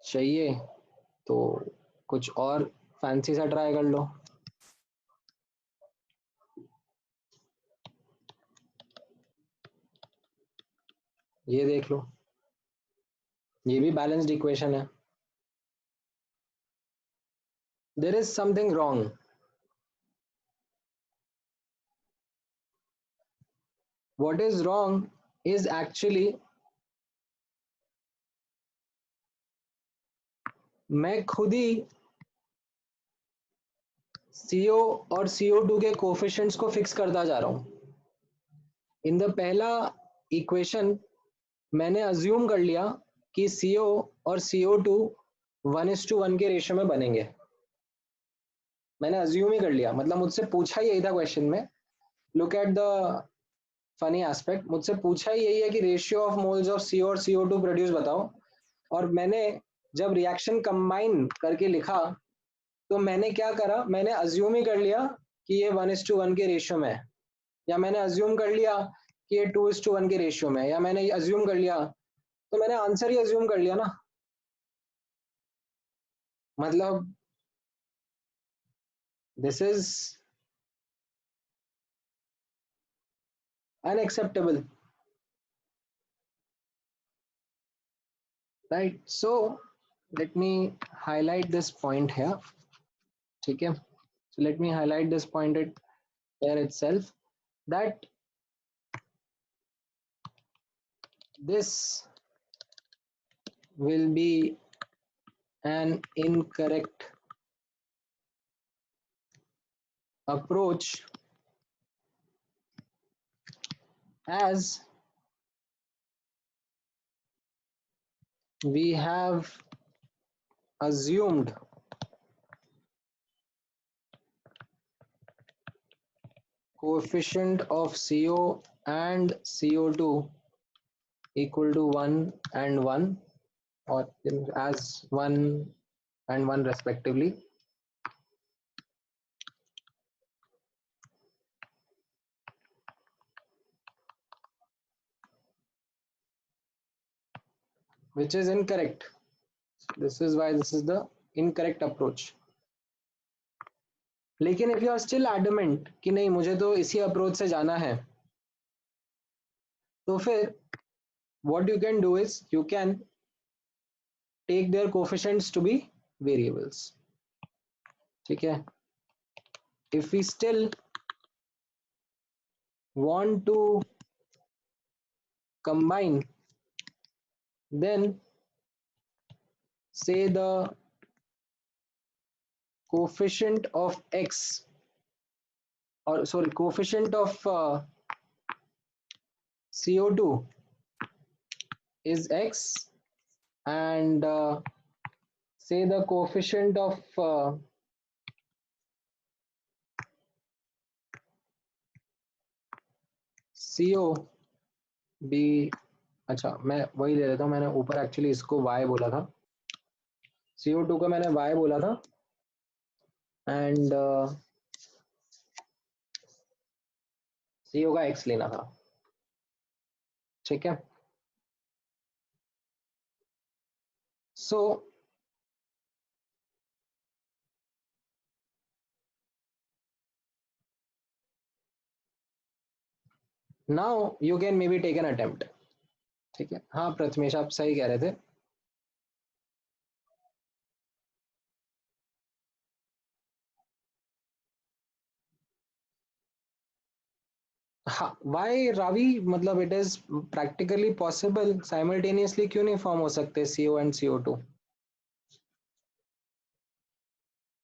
चाहिए तो कुछ और फैंसी सा ट्राई कर लो. ये देख लो, ये भी बैलेंस्ड इक्वेशन है. There is something wrong. What is wrong is actually, मैं खुद ही CO और CO2 के कोफिशिएंट्स को फिक्स करता जा रहा हूं. इन द पहला इक्वेशन मैंने अज्यूम कर लिया कि CO और CO2 1:1 के रेशियो में बनेंगे। मैंने अज्यूम ही कर लिया, मतलब मुझसे पूछा ही यही था क्वेश्चन में। Look at the funny aspect, मुझसे पूछा ही यही है कि ratio of moles of CO और CO2 प्रोड्यूस बताओ, और मैंने जब रिएक्शन कंबाइन करके लिखा तो मैंने क्या करा, मैंने अज्यूम ही कर लिया कि ये 1:1 के रेशियो में है, या मैंने अज्यूम कर लिया कि ये 2:1 के रेशियो में है, या मैंने अज्यूम कर लिया, तो मैंने आंसर ही अज्यूम कर लिया ना। मतलब this is unacceptable, right? So let me highlight this point here, ठीक है? So let me highlight this point here itself, that this will be an incorrect approach, as we have assumed coefficient of CO and CO2 equal to 1 and 1, or as 1 and 1 respectively. Which is incorrect. This is why this is the incorrect approach. लेकिन if you are still adamant कि नहीं मुझे तो इसी approach से जाना है, तो फिर what you can do is you can take their coefficients to be variables, ठीक है? If we still want to combine, then say the coefficient of X, or sorry, coefficient of CO2 is X, and say the coefficient of CO भी, अच्छा मैं वही ले लेता हूँ, मैंने ऊपर एक्चुअली इसको y बोला था, CO2 का मैंने y बोला था, एंड CO का x लेना था, ठीक है? So now you can maybe take an attempt, ठीक है? हाँ प्रथमेश आप सही कह रहे थे। हाँ वाई रावी, मतलब it is practically possible, simultaneously क्यों नहीं फॉर्म हो सकते CO and CO2?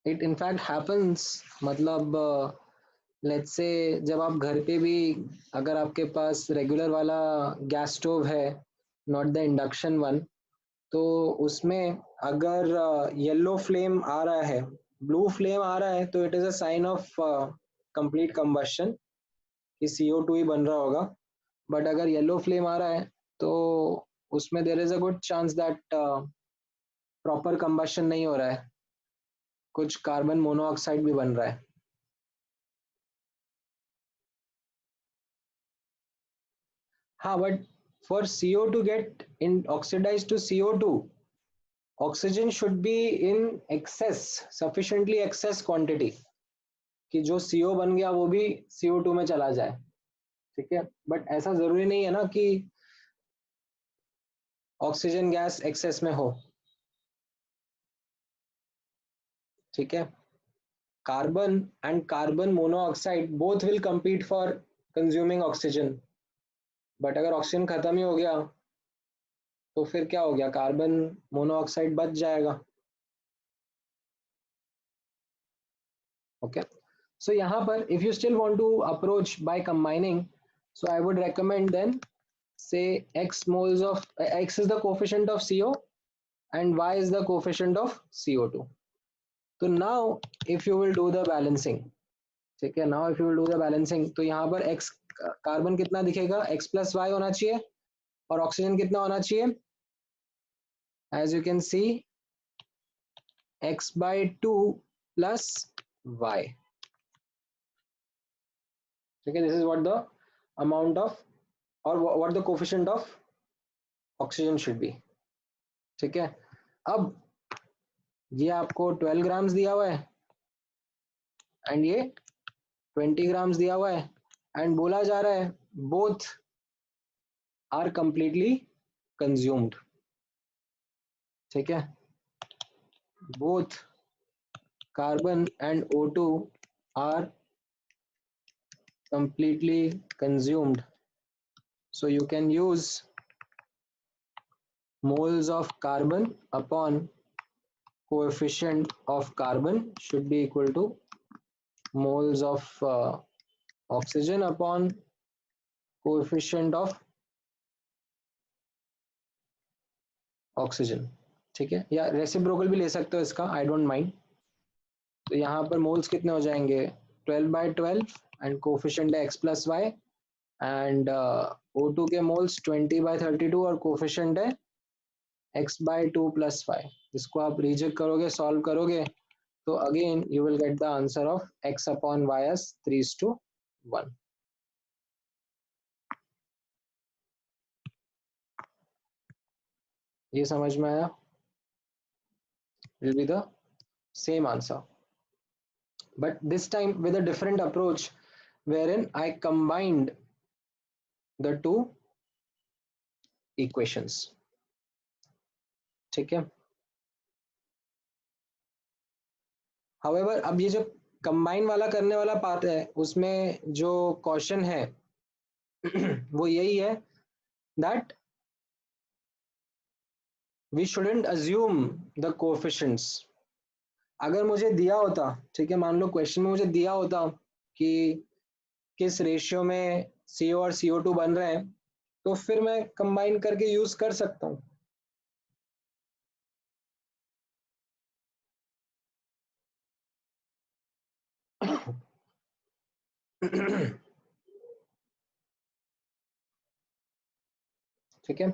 It in fact happens, मतलब लेट्स से जब आप घर पे भी, अगर आपके पास रेगुलर वाला गैस स्टोव है, नॉट द इंडक्शन वन, तो उसमें अगर येलो फ्लेम आ रहा है, ब्लू फ्लेम आ रहा है, तो it is a sign of complete combustion कि CO2 ही बन रहा होगा। बट अगर येलो फ्लेम आ रहा है तो उसमें there is a good chance that proper combustion नहीं हो रहा है, कुछ कार्बन मोनोऑक्साइड भी बन रहा है। हाँ but for CO to get in oxidized to CO2, oxygen should be in excess, sufficiently excess quantity, कि जो CO बन गया वो भी CO2 में चला जाए, ठीक है? बट ऐसा जरूरी नहीं है ना कि ऑक्सीजन गैस एक्सेस में हो, ठीक है? Carbon and carbon monoxide both will compete for consuming oxygen, but अगर ऑक्सीजन खत्म ही हो गया तो फिर क्या हो गया, कार्बन मोनोऑक्साइड बच जाएगा, ओके? सो यहाँ पर if you still want to approach by combining, so I would recommend then say x moles of x is the coefficient of CO and y is the coefficient of CO2. So now if you will do the balancing, ठीक है, now if you will do the balancing, तो यहाँ पर x carbon कितना दिखेगा, x plus y होना चाहिए और ऑक्सीजन कितना होना चाहिए, as you can see x by 2 plus y. ठीक है, this is what the amount of or what the coefficient of oxygen should be. ठीक है, अब ये आपको 12 ग्राम्स दिया हुआ है एंड ये 20 ग्राम्स दिया हुआ है एंड बोला जा रहा है बोथ आर कंप्लीटली कंज्यूम्ड. ठीक है, both carbon and O2 are completely consumed, so you can use moles of carbon upon coefficient of carbon should be equal to moles of oxygen upon coefficient of oxygen. ठीक है, या reciprocal भी ले सकते हो इसका, आई डोंट माइंड. तो यहाँ पर मोल्स कितने हो जाएंगे 12 by 12 एंड कोफिशिएंट है x plus y and O2 के मोल्स 20 by 32 और कोफिशिएंट है x by 2 plus 5. इसको आप रीजेक्ट करोगे, सॉल्व करोगे तो again you will get the answer of x upon y as 3:1. ये समझ में आया? Will be the same answer, but this time with a different approach wherein I combined the two equations. ठीक है, however अब ये जो कंबाइन वाला करने वाला पार्ट है उसमें जो क्वेश्चन है वो यही है that we shouldn't assume the coefficients. अगर मुझे दिया होता, ठीक है, मान लो क्वेश्चन में मुझे दिया होता कि किस रेशियो में CO और CO2 बन रहे हैं तो फिर मैं कंबाइन करके यूज कर सकता हूँ. ठीक है,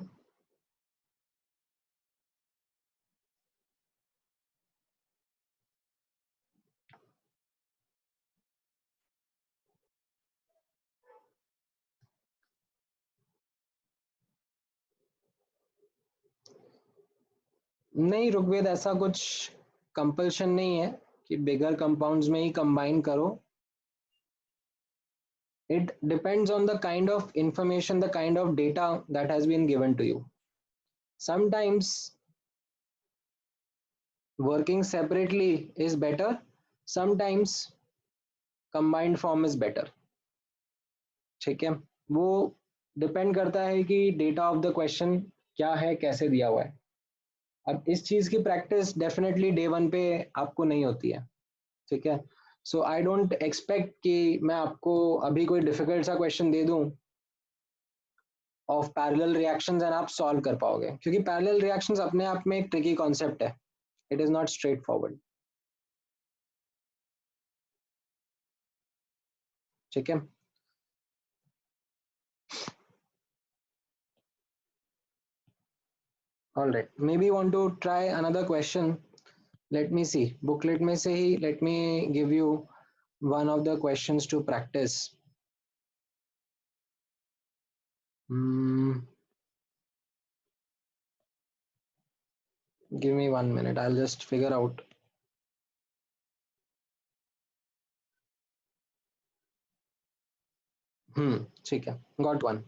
नहीं ऋग्वेद ऐसा कुछ कंपल्शन नहीं है कि बिगर कंपाउंड्स में ही कंबाइन करो. It depends on the kind of information, the kind of data that has been given to you. Sometimes working separately is better, sometimes combined form is better. ठीक है, वो डिपेंड करता है कि डेटा ऑफ द क्वेश्चन क्या है, कैसे दिया हुआ है. अब इस चीज की प्रैक्टिस डेफिनेटली डे 1 पे आपको नहीं होती है. ठीक है, सो आई डोंट एक्सपेक्ट कि मैं आपको अभी कोई डिफिकल्ट सा क्वेश्चन दे दूं ऑफ पैरेलल रिएक्शंस एंड आप सॉल्व कर पाओगे, क्योंकि पैरेलल रिएक्शंस अपने आप में एक ट्रिकी कॉन्सेप्ट है. It is not straightforward. ठीक है, all right, maybe want to try another question. Let me see, booklet में से ही let me give you one of the questions to practice. Give me 1 minute, I'll just figure out. ठीक है, got one.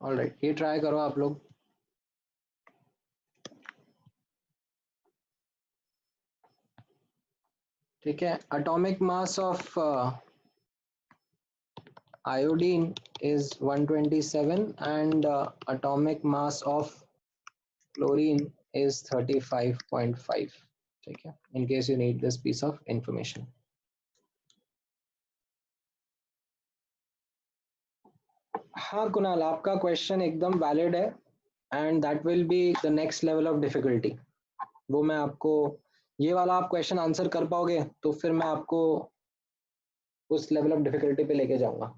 All right, ये try करो आप लोग. ठीक है, atomic mass of iodine is 127 and atomic mass of chlorine is 35.5. ठीक है, in case you need this piece of information. हाँ कुणाल, आपका क्वेश्चन एकदम वैलिड है and that will be the next level of difficulty. वो मैं आपको, ये वाला आप क्वेश्चन आंसर कर पाओगे तो फिर मैं आपको उस लेवल ऑफ डिफिकल्टी पे लेके जाऊंगा.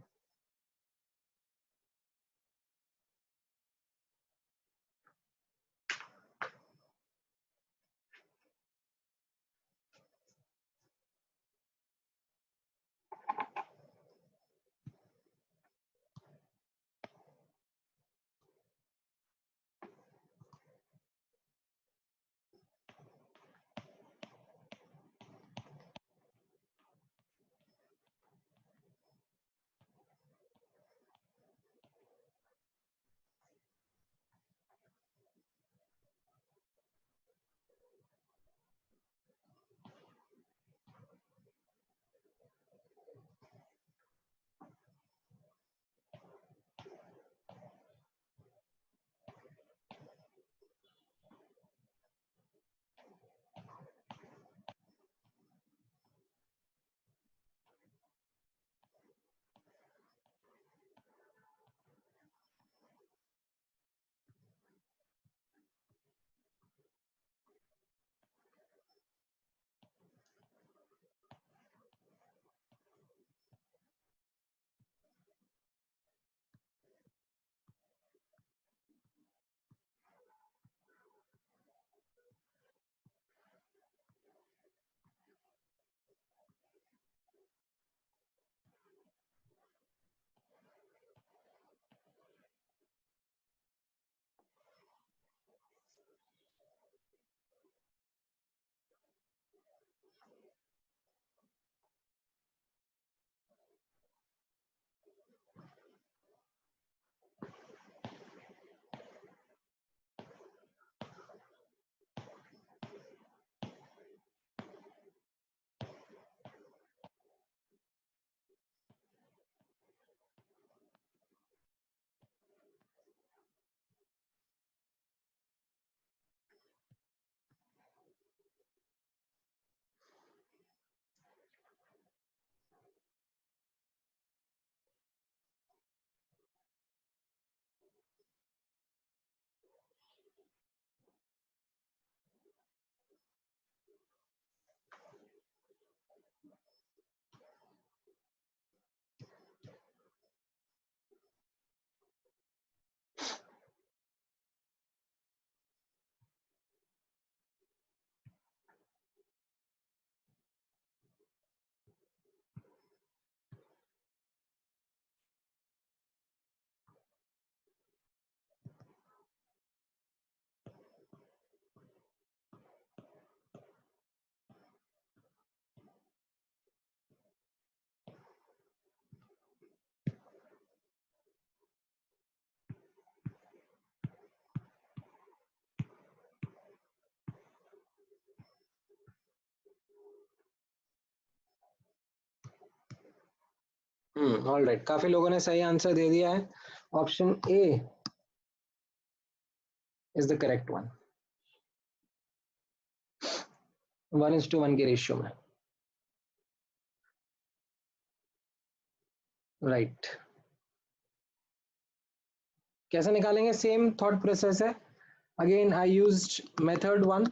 ऑलराइट, काफी लोगों ने सही आंसर दे दिया है. Option A is the correct one, 1:1 के रेशियो में. राइट, कैसे निकालेंगे? सेम थॉट प्रोसेस है. Again I used method 1.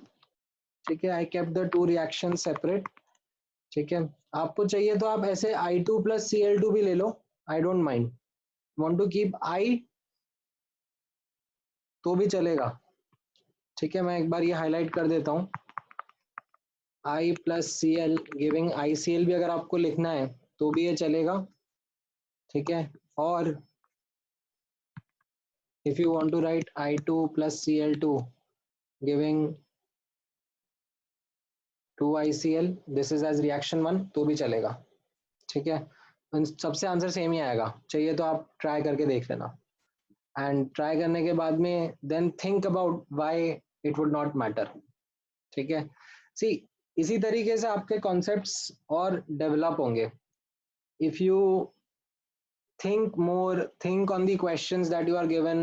ठीक है, I kept the two reaction separate. ठीक है, आपको चाहिए तो आप ऐसे I2 प्लस Cl2 भी ले लो, I don't mind. Want to keep I तो भी चलेगा. ठीक है, मैं एक बार ये हाईलाइट कर देता हूँ. I plus Cl giving ICl भी अगर आपको लिखना है तो भी ये चलेगा. ठीक है, और if you want to write I2 plus Cl2 giving 2ICl, this is as reaction 1 तो भी चलेगा. ठीक है, सबसे आंसर सेम ही आएगा. चाहिए तो आप ट्राई करके देख लेना, एंड ट्राई करने के बाद में then think about why it would not matter. ठीक है, सी इसी तरीके से आपके कॉन्सेप्ट्स और डेवलप होंगे. If you think more, think on the questions that you are given,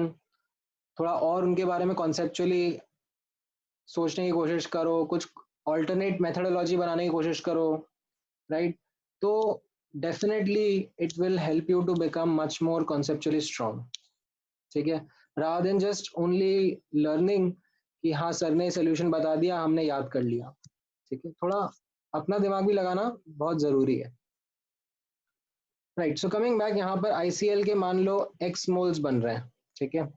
थोड़ा और उनके बारे में conceptually सोचने की कोशिश करो, कुछ alternate methodology बनाने की कोशिश करो, right? तो definitely it will help you to become much more conceptually strong, ठीक है, rather than just only learning कि हाँ सर ने solution बता दिया हमने याद कर लिया, ठीक है, थोड़ा अपना दिमाग भी लगाना बहुत जरूरी है, राइट। सो कमिंग बैक, यहाँ पर ICL के मान लो x मोल्स बन रहे हैं, ठीक है।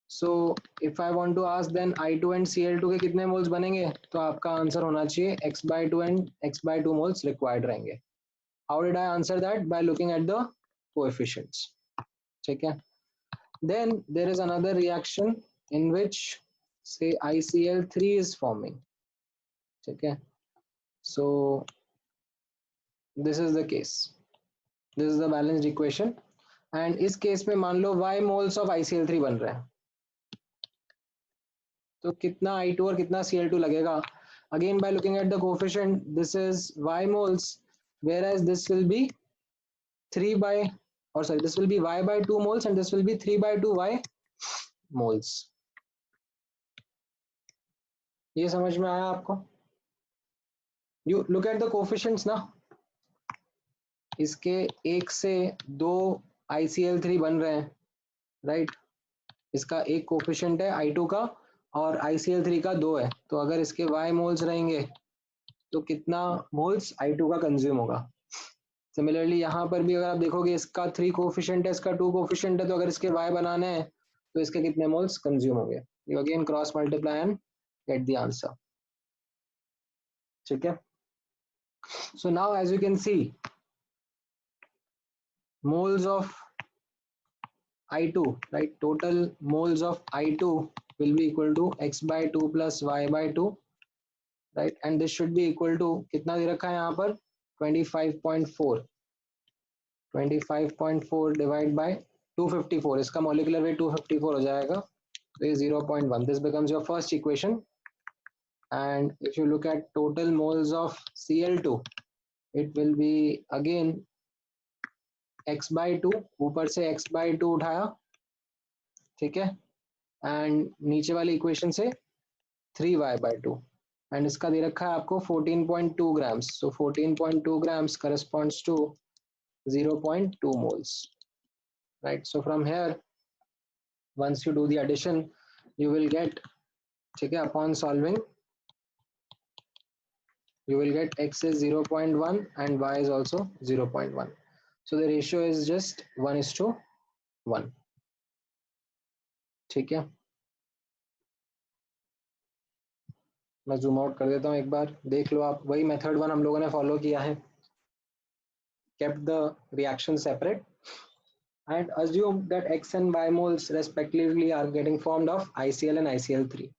So if I want to ask then I2 and Cl2 के कितने मोल्स बनेंगे, तो आपका आंसर होना चाहिए x/2 and x/2 moles required रहेंगे। How did I answer that? By looking at the coefficients, ठीक है। Then there is another reaction in which say ICl3 is forming, ठीक है। So this is the case, this is the balanced equation, and इस case में मान लो y moles of ICl3 बन रहे हैं, तो कितना I2 और कितना Cl2 लगेगा? Again by looking at the coefficient, this is y moles, whereas this will be 3 by, or sorry, this will be y/2 moles and this will be 3/2 y moles. ये समझ में आया आपको? You look at the coefficients ना, इसके 1 से 2 ICl3 बन रहे हैं, राइट? इसका एक कोफिशिएंट है I2 का और ICl3 का 2 है, तो अगर इसके y मोल्स रहेंगे तो कितना मोल्स I2 का कंज्यूम होगा। सिमिलरली यहाँ पर भी अगर आप देखोगे इसका 3 कोफिशिएंट है, इसका 2 कोफिशिएंट है, तो अगर इसके y बनाने हैं तो इसके कितने मोल्स कंज्यूम होंगे। You again cross multiply and get the answer, ठीक है। So now as you can see, moles of I2, right, total moles of I2 will be equal to x/2 plus y/2, right, and this should be equal to कितना दे रखा है यहाँ पर 25.4, 25.4 divide by 254, इसका molecular weight 254 हो जाएगा, तो ये 0.1, this becomes your first equation. And if you look at total moles of Cl2, it will be again x/2, ऊपर से x/2 उठाया, ठीक है, एंड नीचे वाली इक्वेशन से 3y/2, एंड इसका दे रखा है आपको 14.2 grams, so 14.2 grams corresponds to 0.2 moles, right? So from here, once you do the addition, you will get, ठीक है, upon solving you will get x is 0.1 and y is also 0.1, so the ratio is just 1:1, ठीक है। मैं zoom out कर देता हूँ, एक बार देख लो आप, वही मेथड 1 हम लोगों ने फॉलो किया है, kept the reaction separate and assume that x and y moles respectively are getting formed of ICl and ICl3.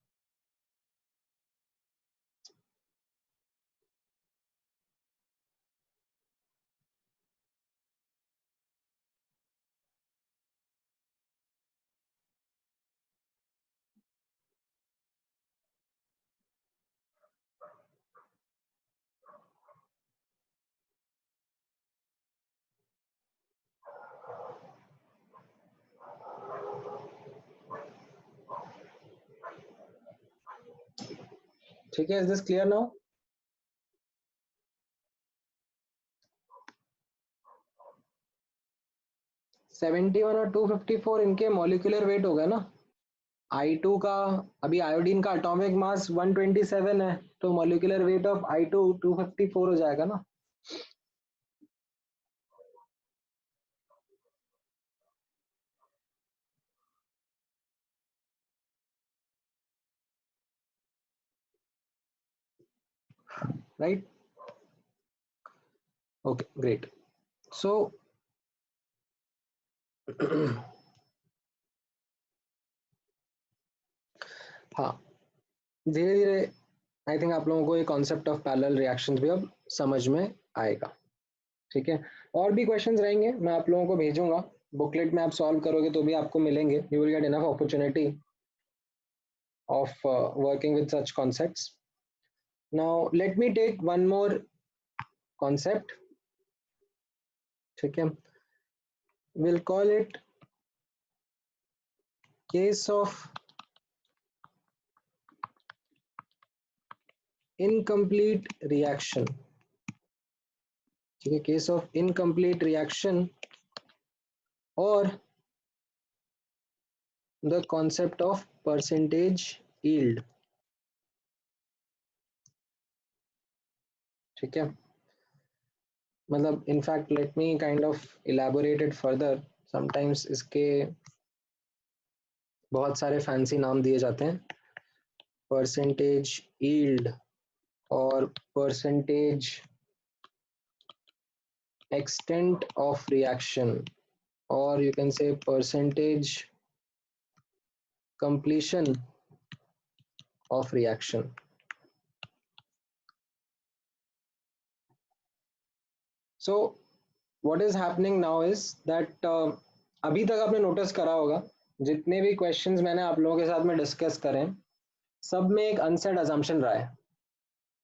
ठीक है, is this clear now? $71 और 254 इनके मॉलिक्यूलर वेट हो गए ना। I2 का, अभी आयोडीन का एटॉमिक मास 127 है, तो मॉलिक्यूलर वेट ऑफ I2 254 हो जाएगा ना। Right, okay great. सो हाँ, धीरे धीरे आई थिंक आप लोगों को ये कॉन्सेप्ट ऑफ पैरेलल रिएक्शंस भी अब समझ में आएगा, ठीक है। और भी क्वेश्चंस रहेंगे, मैं आप लोगों को भेजूंगा, बुकलेट में आप सॉल्व करोगे तो भी आपको मिलेंगे, you will get enough opportunity of working with such concepts. Now let me take one more concept, ठीक है। we'll call it case of incomplete reaction. ठीक है, case of incomplete reaction or the concept of percentage yield. ठीक है, मतलब in fact let me kind of elaborate it further. Sometimes इसके बहुत सारे फैंसी नाम दिए जाते हैं, percentage yield or percentage extent of reaction, or you can say percentage completion of reaction. So what is happening now is that अभी तक आपने नोटिस करा होगा जितने भी क्वेश्चंस मैंने आप लोगों के साथ में डिस्कस करें, सब में एक अनसेट अजम्पशन रहा है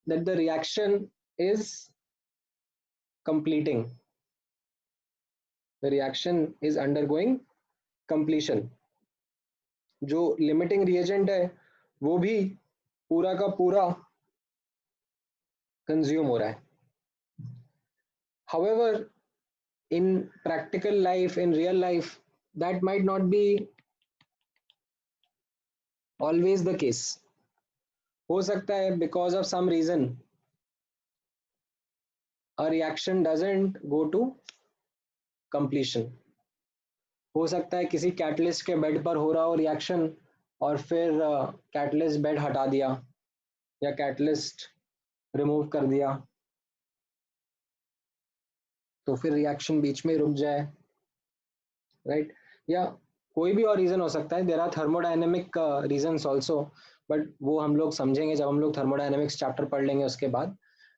that the reaction is completing, the reaction is undergoing completion. जो लिमिटिंग रिएजेंट है वो भी पूरा का पूरा कंज्यूम हो रहा है. However, in practical life, in real life, that might not be always the case. हो सकता है because of some reason a reaction doesn't go to completion. हो सकता है किसी कैटलिस्ट के बेड पर हो रहा हो रिएक्शन और फिर कैटलिस्ट बेड हटा दिया या कैटलिस्ट रिमूव कर दिया, तो फिर रिएक्शन बीच में रुक जाए, राइट? या कोई भी और रीजन हो सकता है. There are thermodynamic reasons also, but वो हम लोग समझेंगे जब हम लोग थर्मोडायनेमिक्स चैप्टर पढ़ लेंगे उसके बाद.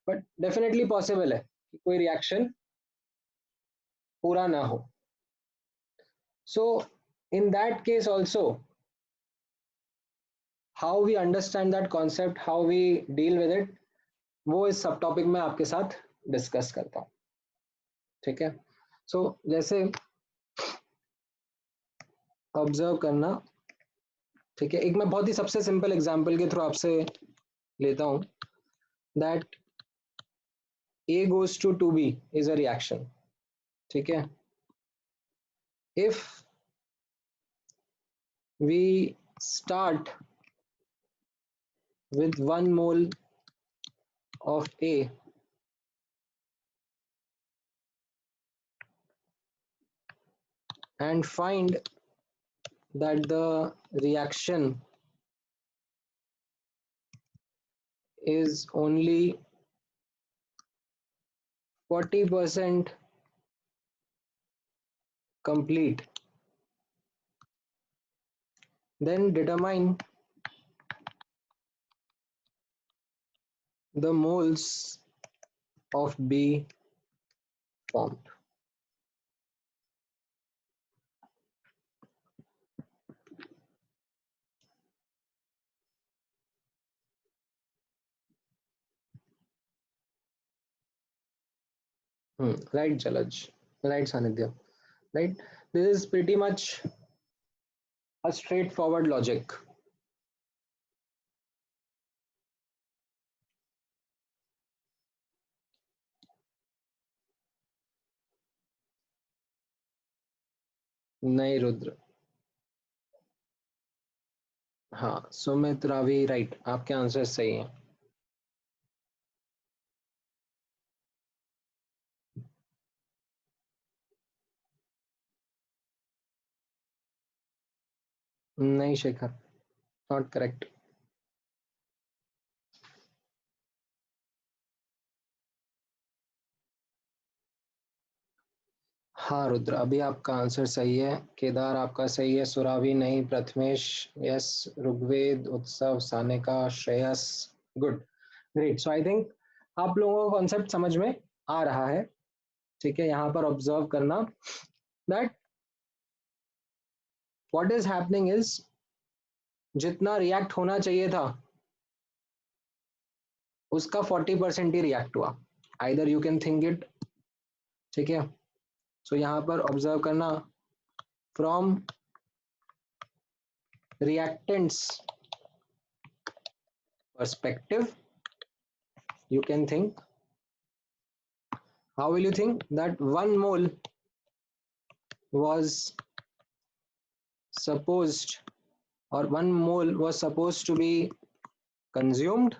बट डेफिनेटली पॉसिबल है कि कोई रिएक्शन पूरा ना हो. So in that case also, how we understand that concept, how we deal with it, वो इस सब टॉपिक में आपके साथ डिस्कस करता हूँ. ठीक है, सो जैसे ऑब्जर्व करना. ठीक है, एक मैं बहुत ही सबसे सिंपल एग्जांपल के थ्रू आपसे लेता हूं that A goes to B is a reaction. ठीक है, if we start with 1 mole of A and find that the reaction is only 40% complete, then determine the moles of B formed. Right, Jalaj, right, Sanidhya, right? This is pretty much a straightforward logic. नहीं रुद्र, हाँ Sumit Ravi, right, आपके answer सही है. नहीं Shekhar, not correct. हाँ रुद्र, अभी आपका answer सही है. केदार आपका सही है. सुरावी नहीं. प्रथमेश यस. ऋग्वेद, उत्सव, Sanika, Shreyas, good, great. So I think आप लोगों को कॉन्सेप्ट समझ में आ रहा है. ठीक है, यहाँ पर ऑब्जर्व करना that what is happening is जितना रिएक्ट होना चाहिए था उसका 40% ही रिएक्ट हुआ. Either you can think it, ठीक है, सो यहाँ पर ऑब्जर्व करना, from reactants perspective, you can think, how will you think that 1 mole was supposed, or 1 mole was supposed to be consumed,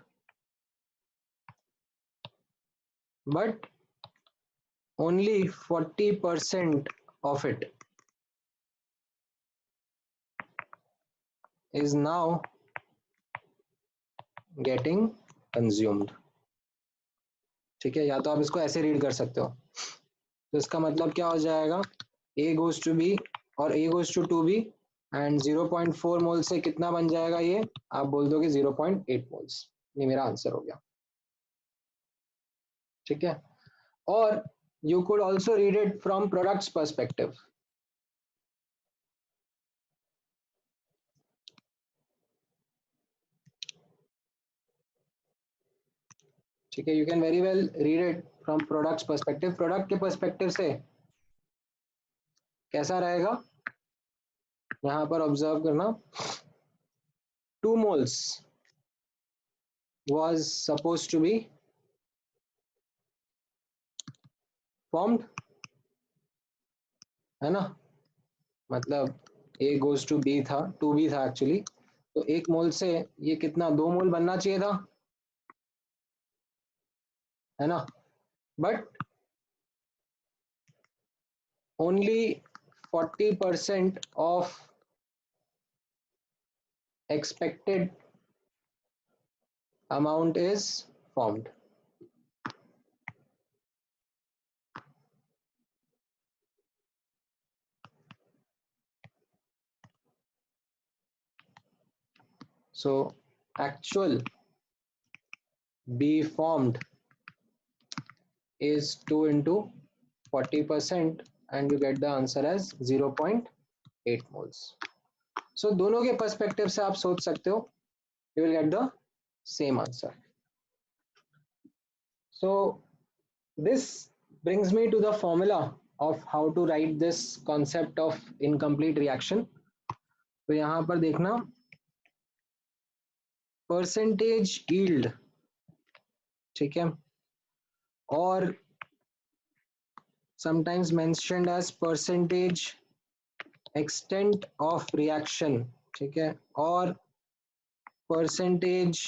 but only 40% of it is now getting consumed. ठीक है, या तो आप इसको ऐसे रीड कर सकते हो, तो इसका मतलब क्या हो जाएगा, A goes to B और A goes to 2B and 0.4 मोल से कितना बन जाएगा ये, आप बोल दोगे 0.8 मोल्स। ये मेरा आंसर हो गया। ठीक है, और you could also read it from products perspective. ठीक है, you can very well read it from products perspective. Product के पर्सपेक्टिव से कैसा रहेगा, यहाँ पर ऑब्जर्व करना, 2 moles was supposed to be formed, है ना, मतलब A goes to B था, 2B था एक्चुअली, तो 1 मोल से ये कितना 2 मोल बनना चाहिए था, है ना, but only 40% of expected amount is formed. So actual B formed is 2 into 40% and you get the answer as 0.8 moles. So दोनों के पर्सपेक्टिव से आप सोच सकते हो, you will get the same answer. So this brings me to the formula of how to write this concept of incomplete reaction. तो यहाँ पर देखना, percentage yield, ठीक है, और sometimes mentioned as percentage extent of reaction, ठीक है, और percentage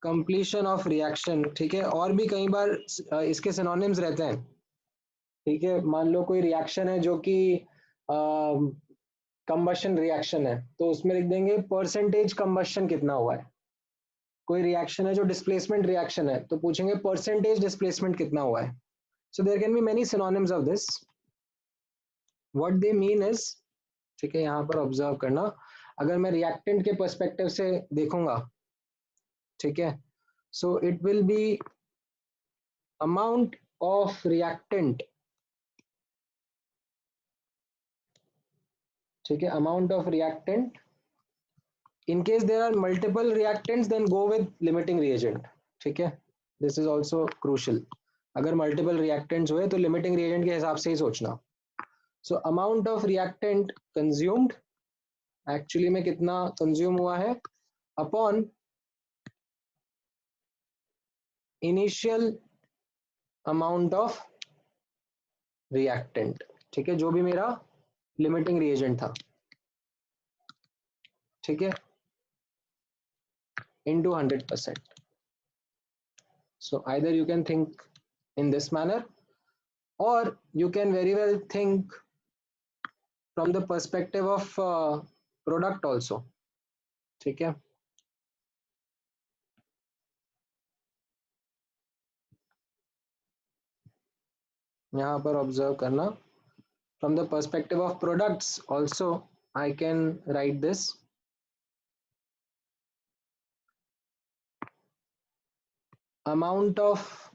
completion of reaction, ठीक है, और भी कई बार इसके सिनोनिम्स रहते हैं। ठीक है, मान लो कोई रिएक्शन है जो कि कंबशन रिएक्शन है, तो उसमें लिख देंगे परसेंटेज कंबशन कितना हुआ है। कोई रिएक्शन है जो डिस्प्लेसमेंट रिएक्शन है, तो पूछेंगे परसेंटेज डिस्प्लेसमेंट कितना हुआ है। So there can be many synonyms of this, what they mean is, ठीक है, यहाँ पर ऑब्जर्व करना, अगर मैं रिएक्टेंट के पर्सपेक्टिव से देखूंगा, ठीक है, so it will be amount of reactant, ठीक है, amount of reactant, in case there are multiple reactants then go with limiting reagent, ठीक है, this is also crucial, अगर multiple reactants हुए तो limiting reagent के हिसाब से ही सोचना। so amount of reactant consumed, actually में कितना consume हुआ है, upon initial amount of reactant, ठीक है, जो भी मेरा limiting reagent था, ठीक है, into 100%. So either you can think in this manner or you can very well think from the perspective of product also, ठीक है, यहाँ पर ऑब्जर्व करना, from the perspective of products also I can write this, amount of,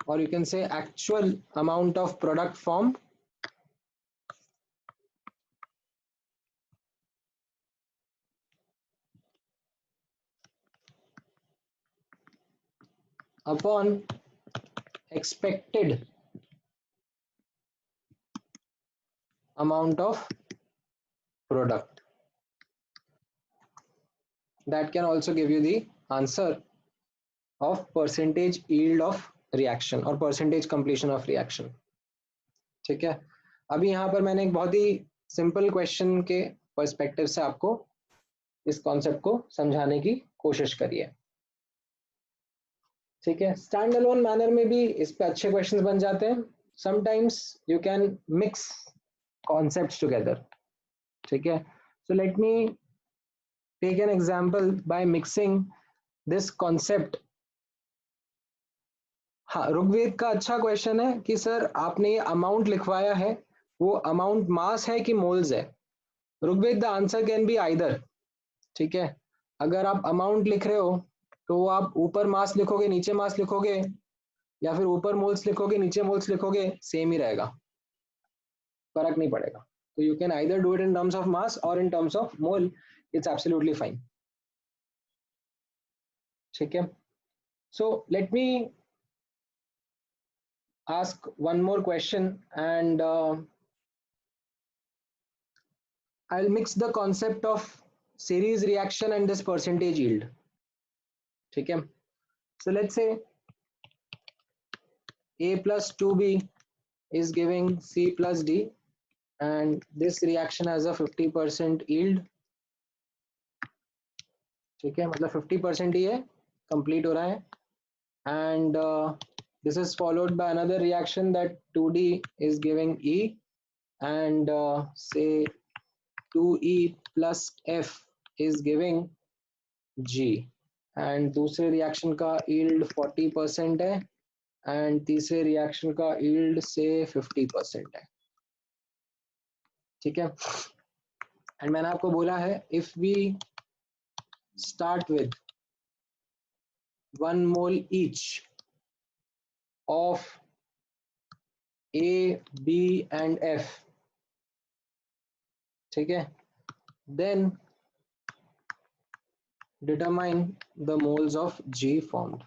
or you can say actual amount of product formed upon expected amount of product. That can also give you the answer of percentage yield of reaction or percentage completion of reaction. ठीक है, अभी यहाँ पर मैंने एक बहुत ही simple question के perspective से आपको इस कॉन्सेप्ट को समझाने की कोशिश करी है. ठीक है, स्टैंड अलोन मैनर में भी इस पे अच्छे क्वेश्चंस बन जाते हैं. Sometimes you can mix concepts together. ठीक है, so let me take an example by mixing this concept. हाँ, ऋग्वेद का अच्छा क्वेश्चन है कि सर आपने ये अमाउंट लिखवाया है, वो अमाउंट मास है कि मोल्स है. Rigved the answer can be either. ठीक है, अगर आप अमाउंट लिख रहे हो तो आप ऊपर मास लिखोगे नीचे मास लिखोगे, या फिर ऊपर मोल्स लिखोगे नीचे मोल्स लिखोगे, सेम ही रहेगा, फर्क नहीं पड़ेगा. तो you can either do it in terms of mass और in terms of mole, it's absolutely fine. ठीक है, so let me ask one more question and I'll mix the concept of series reaction and this percentage yield. ठीक है, so let's say A plus 2B is giving C plus D and this reaction has a 50% yield. ठीक है, मतलब 50% ही है, complete हो रहा है. And this is followed by another reaction that 2D is giving E and say 2E plus F is giving G. And दूसरे reaction का yield 40% है and तीसरे रिएक्शन का yield से 50% है. ठीक है, and मैंने आपको बोला है if we start with 1 mole each of A, B and F, ठीक है, then determine the moles of G formed.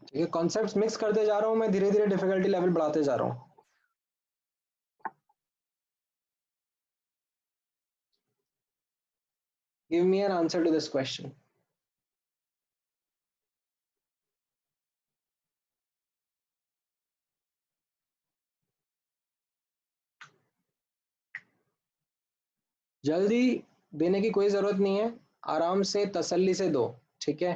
ठीक है, कॉन्सेप्ट्स मिक्स करते जा रहा हूं मैं, धीरे धीरे डिफिकल्टी लेवल बढ़ाते जा रहा हूं. Give me an answer to this question. जल्दी देने की कोई जरूरत नहीं है, आराम से तसल्ली से दो. ठीक है,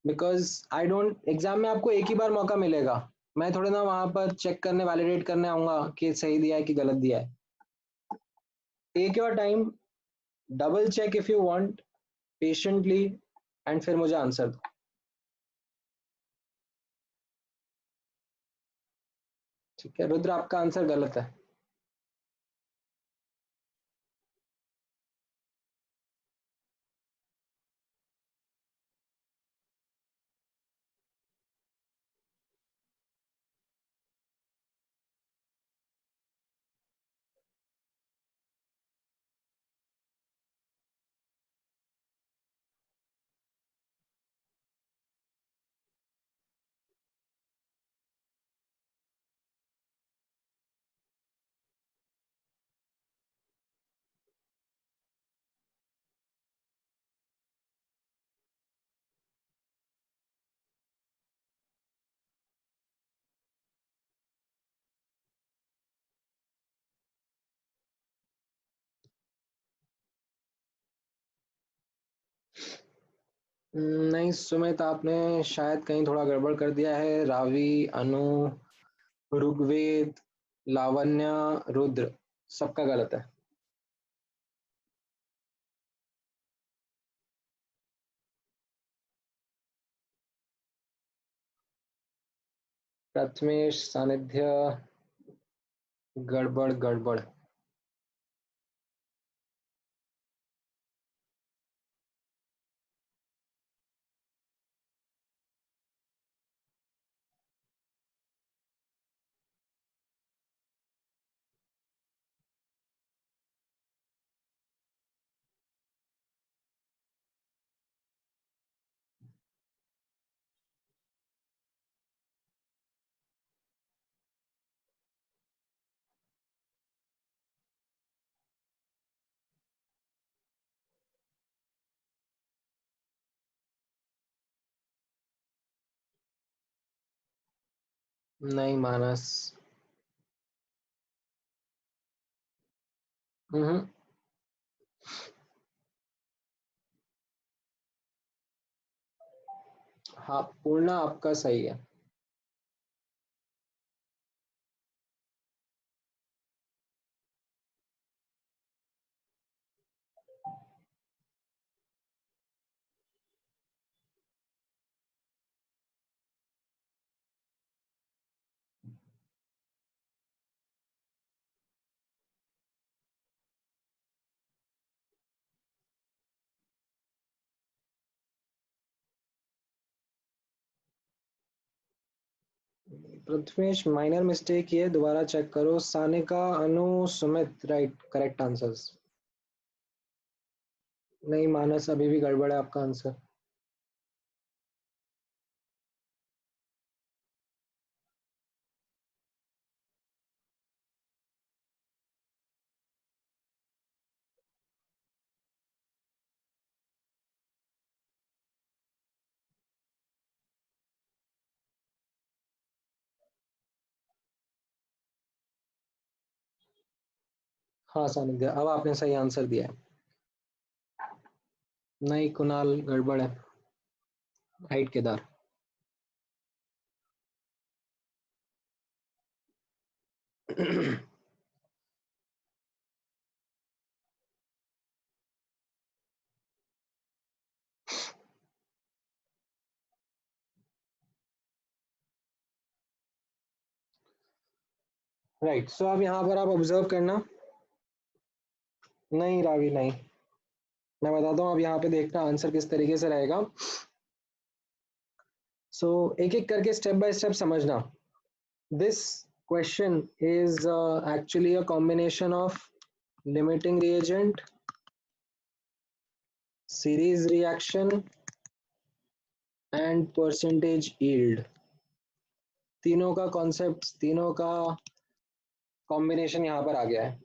बिकॉज आई डोंट, एग्जाम में आपको एक ही बार मौका मिलेगा, मैं थोड़े ना वहां पर चेक करने वैलिडेट करने आऊंगा कि सही दिया है कि गलत दिया है. Take your time, double check if you want, patiently, and फिर मुझे आंसर दो. ठीक है, रुद्र आपका आंसर गलत है. नहीं सुमित, आपने शायद कहीं थोड़ा गड़बड़ कर दिया है. रावी, अनु, ऋग्वेद, लावण्य, रुद्र, सबका गलत है. प्रथमेश, सानिध्य, गड़बड़ गड़बड़. नहीं मानस। हम्म। हाँ, पूर्णा आपका सही है। प्रथमेश माइनर मिस्टेक ये दोबारा चेक करो। सानिका, अनु, सुमित, राइट, करेक्ट आंसर्स। नहीं मानस, अभी भी गड़बड़ है आपका आंसर। हाँ सानिध्य, अब आपने सही आंसर दिया है। नहीं कुणाल, गड़बड़ है। राइट केदार। राइट, सो अब यहाँ पर आप ऑब्जर्व करना। नहीं रावी, नहीं। मैं बताता हूँ अब यहाँ पे देखना आंसर किस तरीके से रहेगा। सो एक एक करके स्टेप बाय स्टेप समझना। This question is actually a combination of limiting reagent, series reaction and percentage yield. तीनों का कॉन्सेप्ट, तीनों का कॉम्बिनेशन यहाँ पर आ गया है।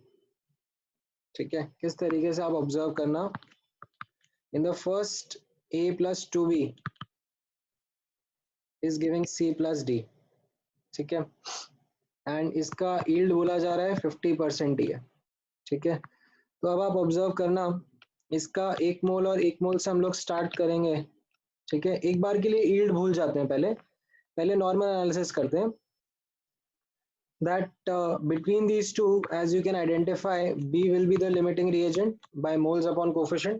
ठीक है, किस तरीके से आप ऑब्जर्व करना। In the first a plus 2b is giving c plus d। ठीक है, एंड इसका यील्ड बोला जा रहा है 50% ही है। ठीक है, तो अब आप ऑब्जर्व करना, इसका 1 मोल और 1 मोल से हम लोग स्टार्ट करेंगे। ठीक है, एक बार के लिए यील्ड भूल जाते हैं, पहले पहले नॉर्मल एनालिसिस करते हैं। that between these two, as you can identify, b will be the limiting reagent by moles upon coefficient।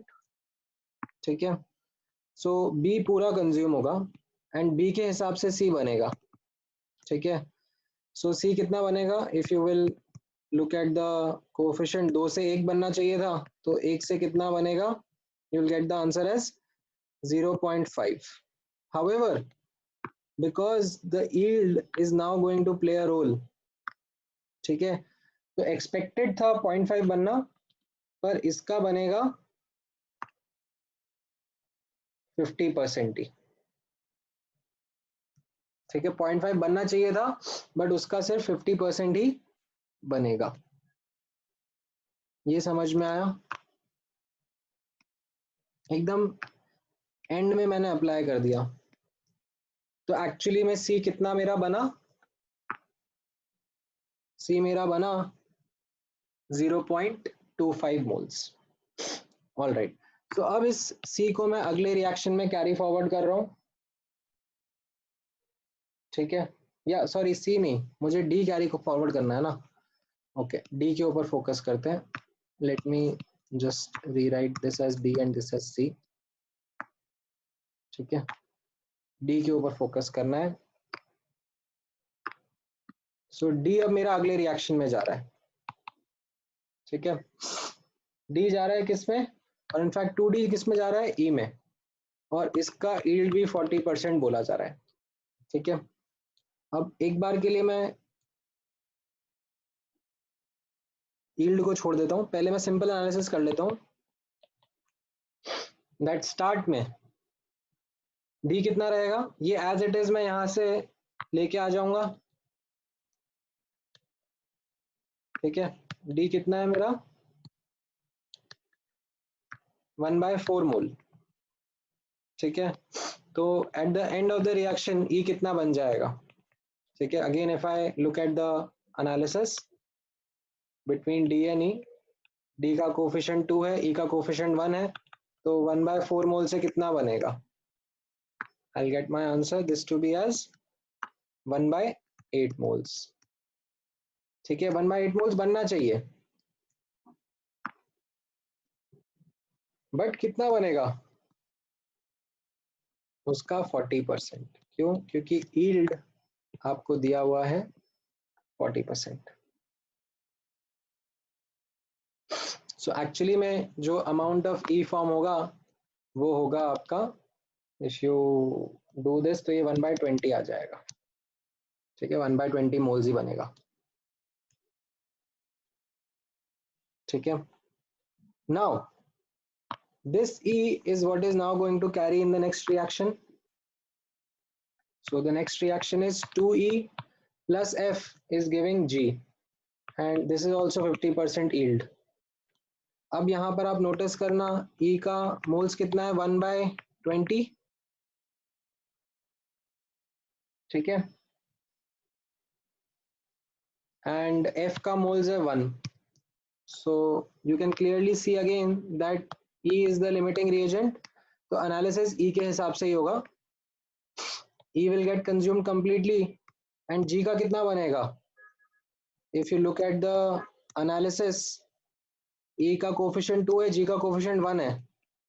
ठीक है, सो b पूरा कंज्यूम होगा एंड b के हिसाब से c बनेगा। ठीक है, सो c कितना बनेगा, if you will look at the coefficient, 2 से 1 बनना चाहिए था, तो 1 से कितना बनेगा, you will get the answer as 0.5। however, because the yield is now going to play a role, ठीक है, तो एक्सपेक्टेड था 0.5 बनना, पर इसका बनेगा 50% ही। ठीक है, 0.5 बनना चाहिए था, बट उसका सिर्फ 50% ही बनेगा। ये समझ में आया? एकदम एंड में मैंने अप्लाई कर दिया, तो एक्चुअली में सी कितना मेरा बना, सी मेरा बना 0.25 मोल्स। ऑल राइट, तो अब इस सी को मैं अगले रिएक्शन में कैरी फॉरवर्ड कर रहा हूं। ठीक है, या सॉरी सी नहीं, मुझे डी कैरी को फॉरवर्ड करना है ना। ओके, डी के ऊपर फोकस करते हैं। Let me just rewrite this as D and this as C. ठीक है, डी के ऊपर फोकस करना है। सो डी अब मेरा अगले रिएक्शन में जा रहा है। ठीक है, डी जा रहा है किस में, और इनफैक्ट 2D किस में जा रहा है, ई में, और इसका यील्ड भी 40% बोला जा रहा है। ठीक है, अब एक बार के लिए मैं यील्ड को छोड़ देता हूं, पहले मैं सिंपल एनालिसिस कर लेता हूं। दैट स्टार्ट में डी कितना रहेगा, ये एज इट इज मैं यहां से लेके आ जाऊंगा। ठीक है, डी कितना है मेरा, 1/4 मोल। ठीक है, तो at the end of the reaction E कितना बन जाएगा, ठीक है, again if I look at the analysis between D and E, D का कोफिशिएंट 2 है, ई का कोफिशिएंट 1 है, तो 1/4 मोल से कितना बनेगा? I'll get my answer this to be as 1/8 moles. ठीक है, 1/8 moles बनना चाहिए, बट कितना बनेगा उसका? 40%। क्यों? क्योंकि यील्ड आपको दिया हुआ है 40%। सो एक्चुअली में जो अमाउंट ऑफ ई फॉर्म होगा वो होगा आपका, इफ यू डू दिस, तो ये 1/20 आ जाएगा। ठीक है, 1/20 मोल्स ही बनेगा। ठीक है, now this E is what is now going to carry in the next reaction. So the next reaction is 2E plus F is giving G, and this is also 50% yield. अब यहाँ पर आप notice करना, E का moles कितना है? 1/20। ठीक है, and F का मोल्स है 1. So you can clearly see again that E is the limiting reagent. तो एनालिसिस E के हिसाब से ही होगा। E will get consumed completely, and G का कितना बनेगा? If you look at the analysis, E का कोफिशिएंट 2 है, G का कोफिशिएंट 1 है,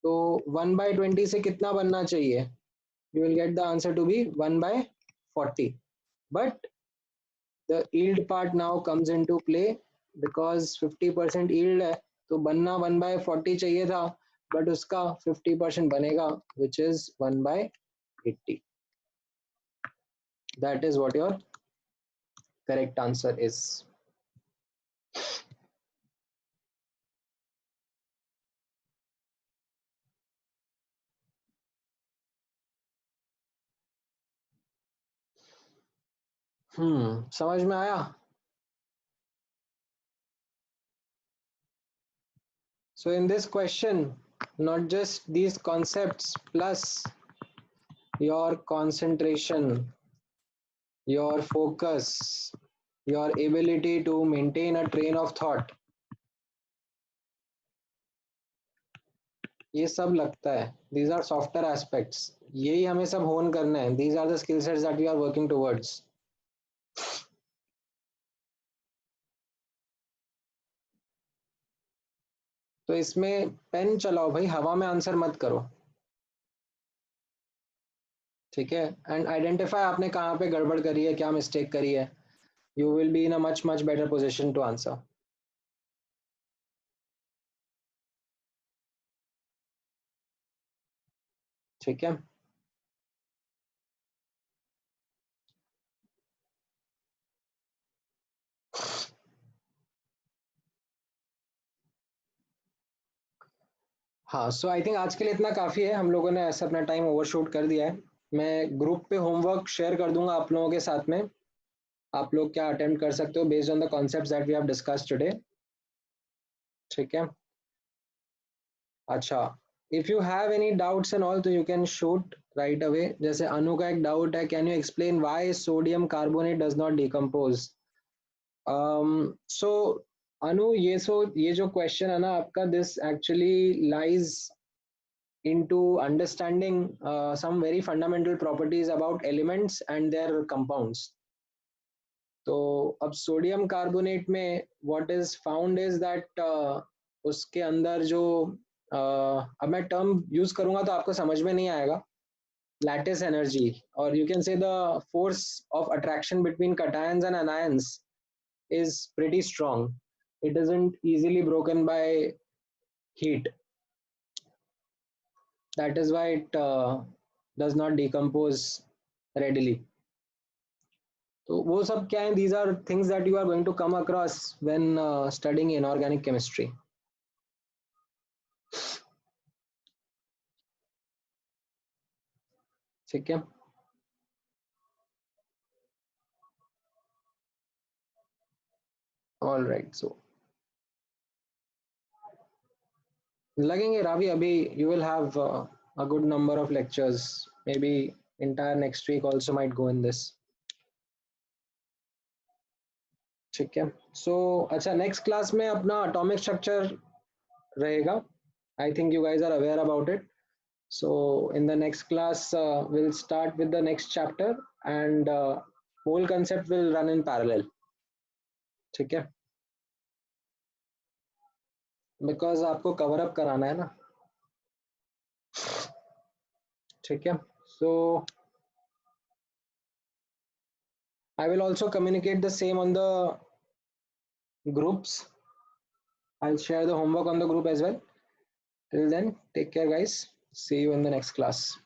तो 1/20 से कितना बनना चाहिए? You will get the answer to be 1/40. But the yield part now comes into play because 50% yield है, तो बनना 1/40 चाहिए था, but उसका 50% बनेगा, which is 1/80. That is what your correct answer is. समझ में आया? So in this question, not just these concepts plus your concentration, your focus, your ability to maintain a train of thought, ये सब लगता है. These are softer aspects. यही हमें सब होन करना है. These are the skill sets that we are working towards. तो इसमें पेन चलाओ भाई, हवा में आंसर मत करो. ठीक है, एंड आइडेंटिफाई आपने कहाँ पे गड़बड़ करी है, क्या मिस्टेक करी है. You will be in a much better position to answer. ठीक है, हाँ. सो आई थिंक आज के लिए इतना काफ़ी है. हम लोगों ने ऐसा अपना टाइम ओवरशूट कर दिया है. मैं ग्रुप पे होमवर्क शेयर कर दूंगा आप लोगों के साथ में. आप लोग क्या अटेम्प्ट कर सकते हो based on the concepts that we have discussed today. ठीक है, अच्छा. If you have any doubts and all, तो you can shoot right away. जैसे अनु का एक डाउट है, can you explain why sodium carbonate does not decompose? So Anu, ये जो क्वेश्चन है ना आपका, this actually lies into understanding some very fundamental properties about elements and their compounds. तो अब सोडियम कार्बोनेट में what is found is that उसके अंदर जो अब मैं टर्म यूज करूंगा तो आपको समझ में नहीं आएगा. लैटिस एनर्जी, और you can say the force of attraction between cations and anions is pretty strong. It isn't easily broken by heat. That is why it does not decompose readily. तो वो सब क्या है? These are things that you are going to come across when studying inorganic chemistry. ठीक है, all right. So लगेंगे रावी, अभी you will have a good number of lectures. Maybe entire next week also might go in this. ठीक है. So अच्छा, next class में अपना atomic structure रहेगा. I think you guys are aware about it. So in the next class, we'll start with the next chapter, and whole concept will run in parallel. ठीक है, because आपको cover up कराना है ना. ठीक है. So I will also communicate the same on the groups. I'll share the homework on the group as well. Till then, take care, guys. See you in the next class.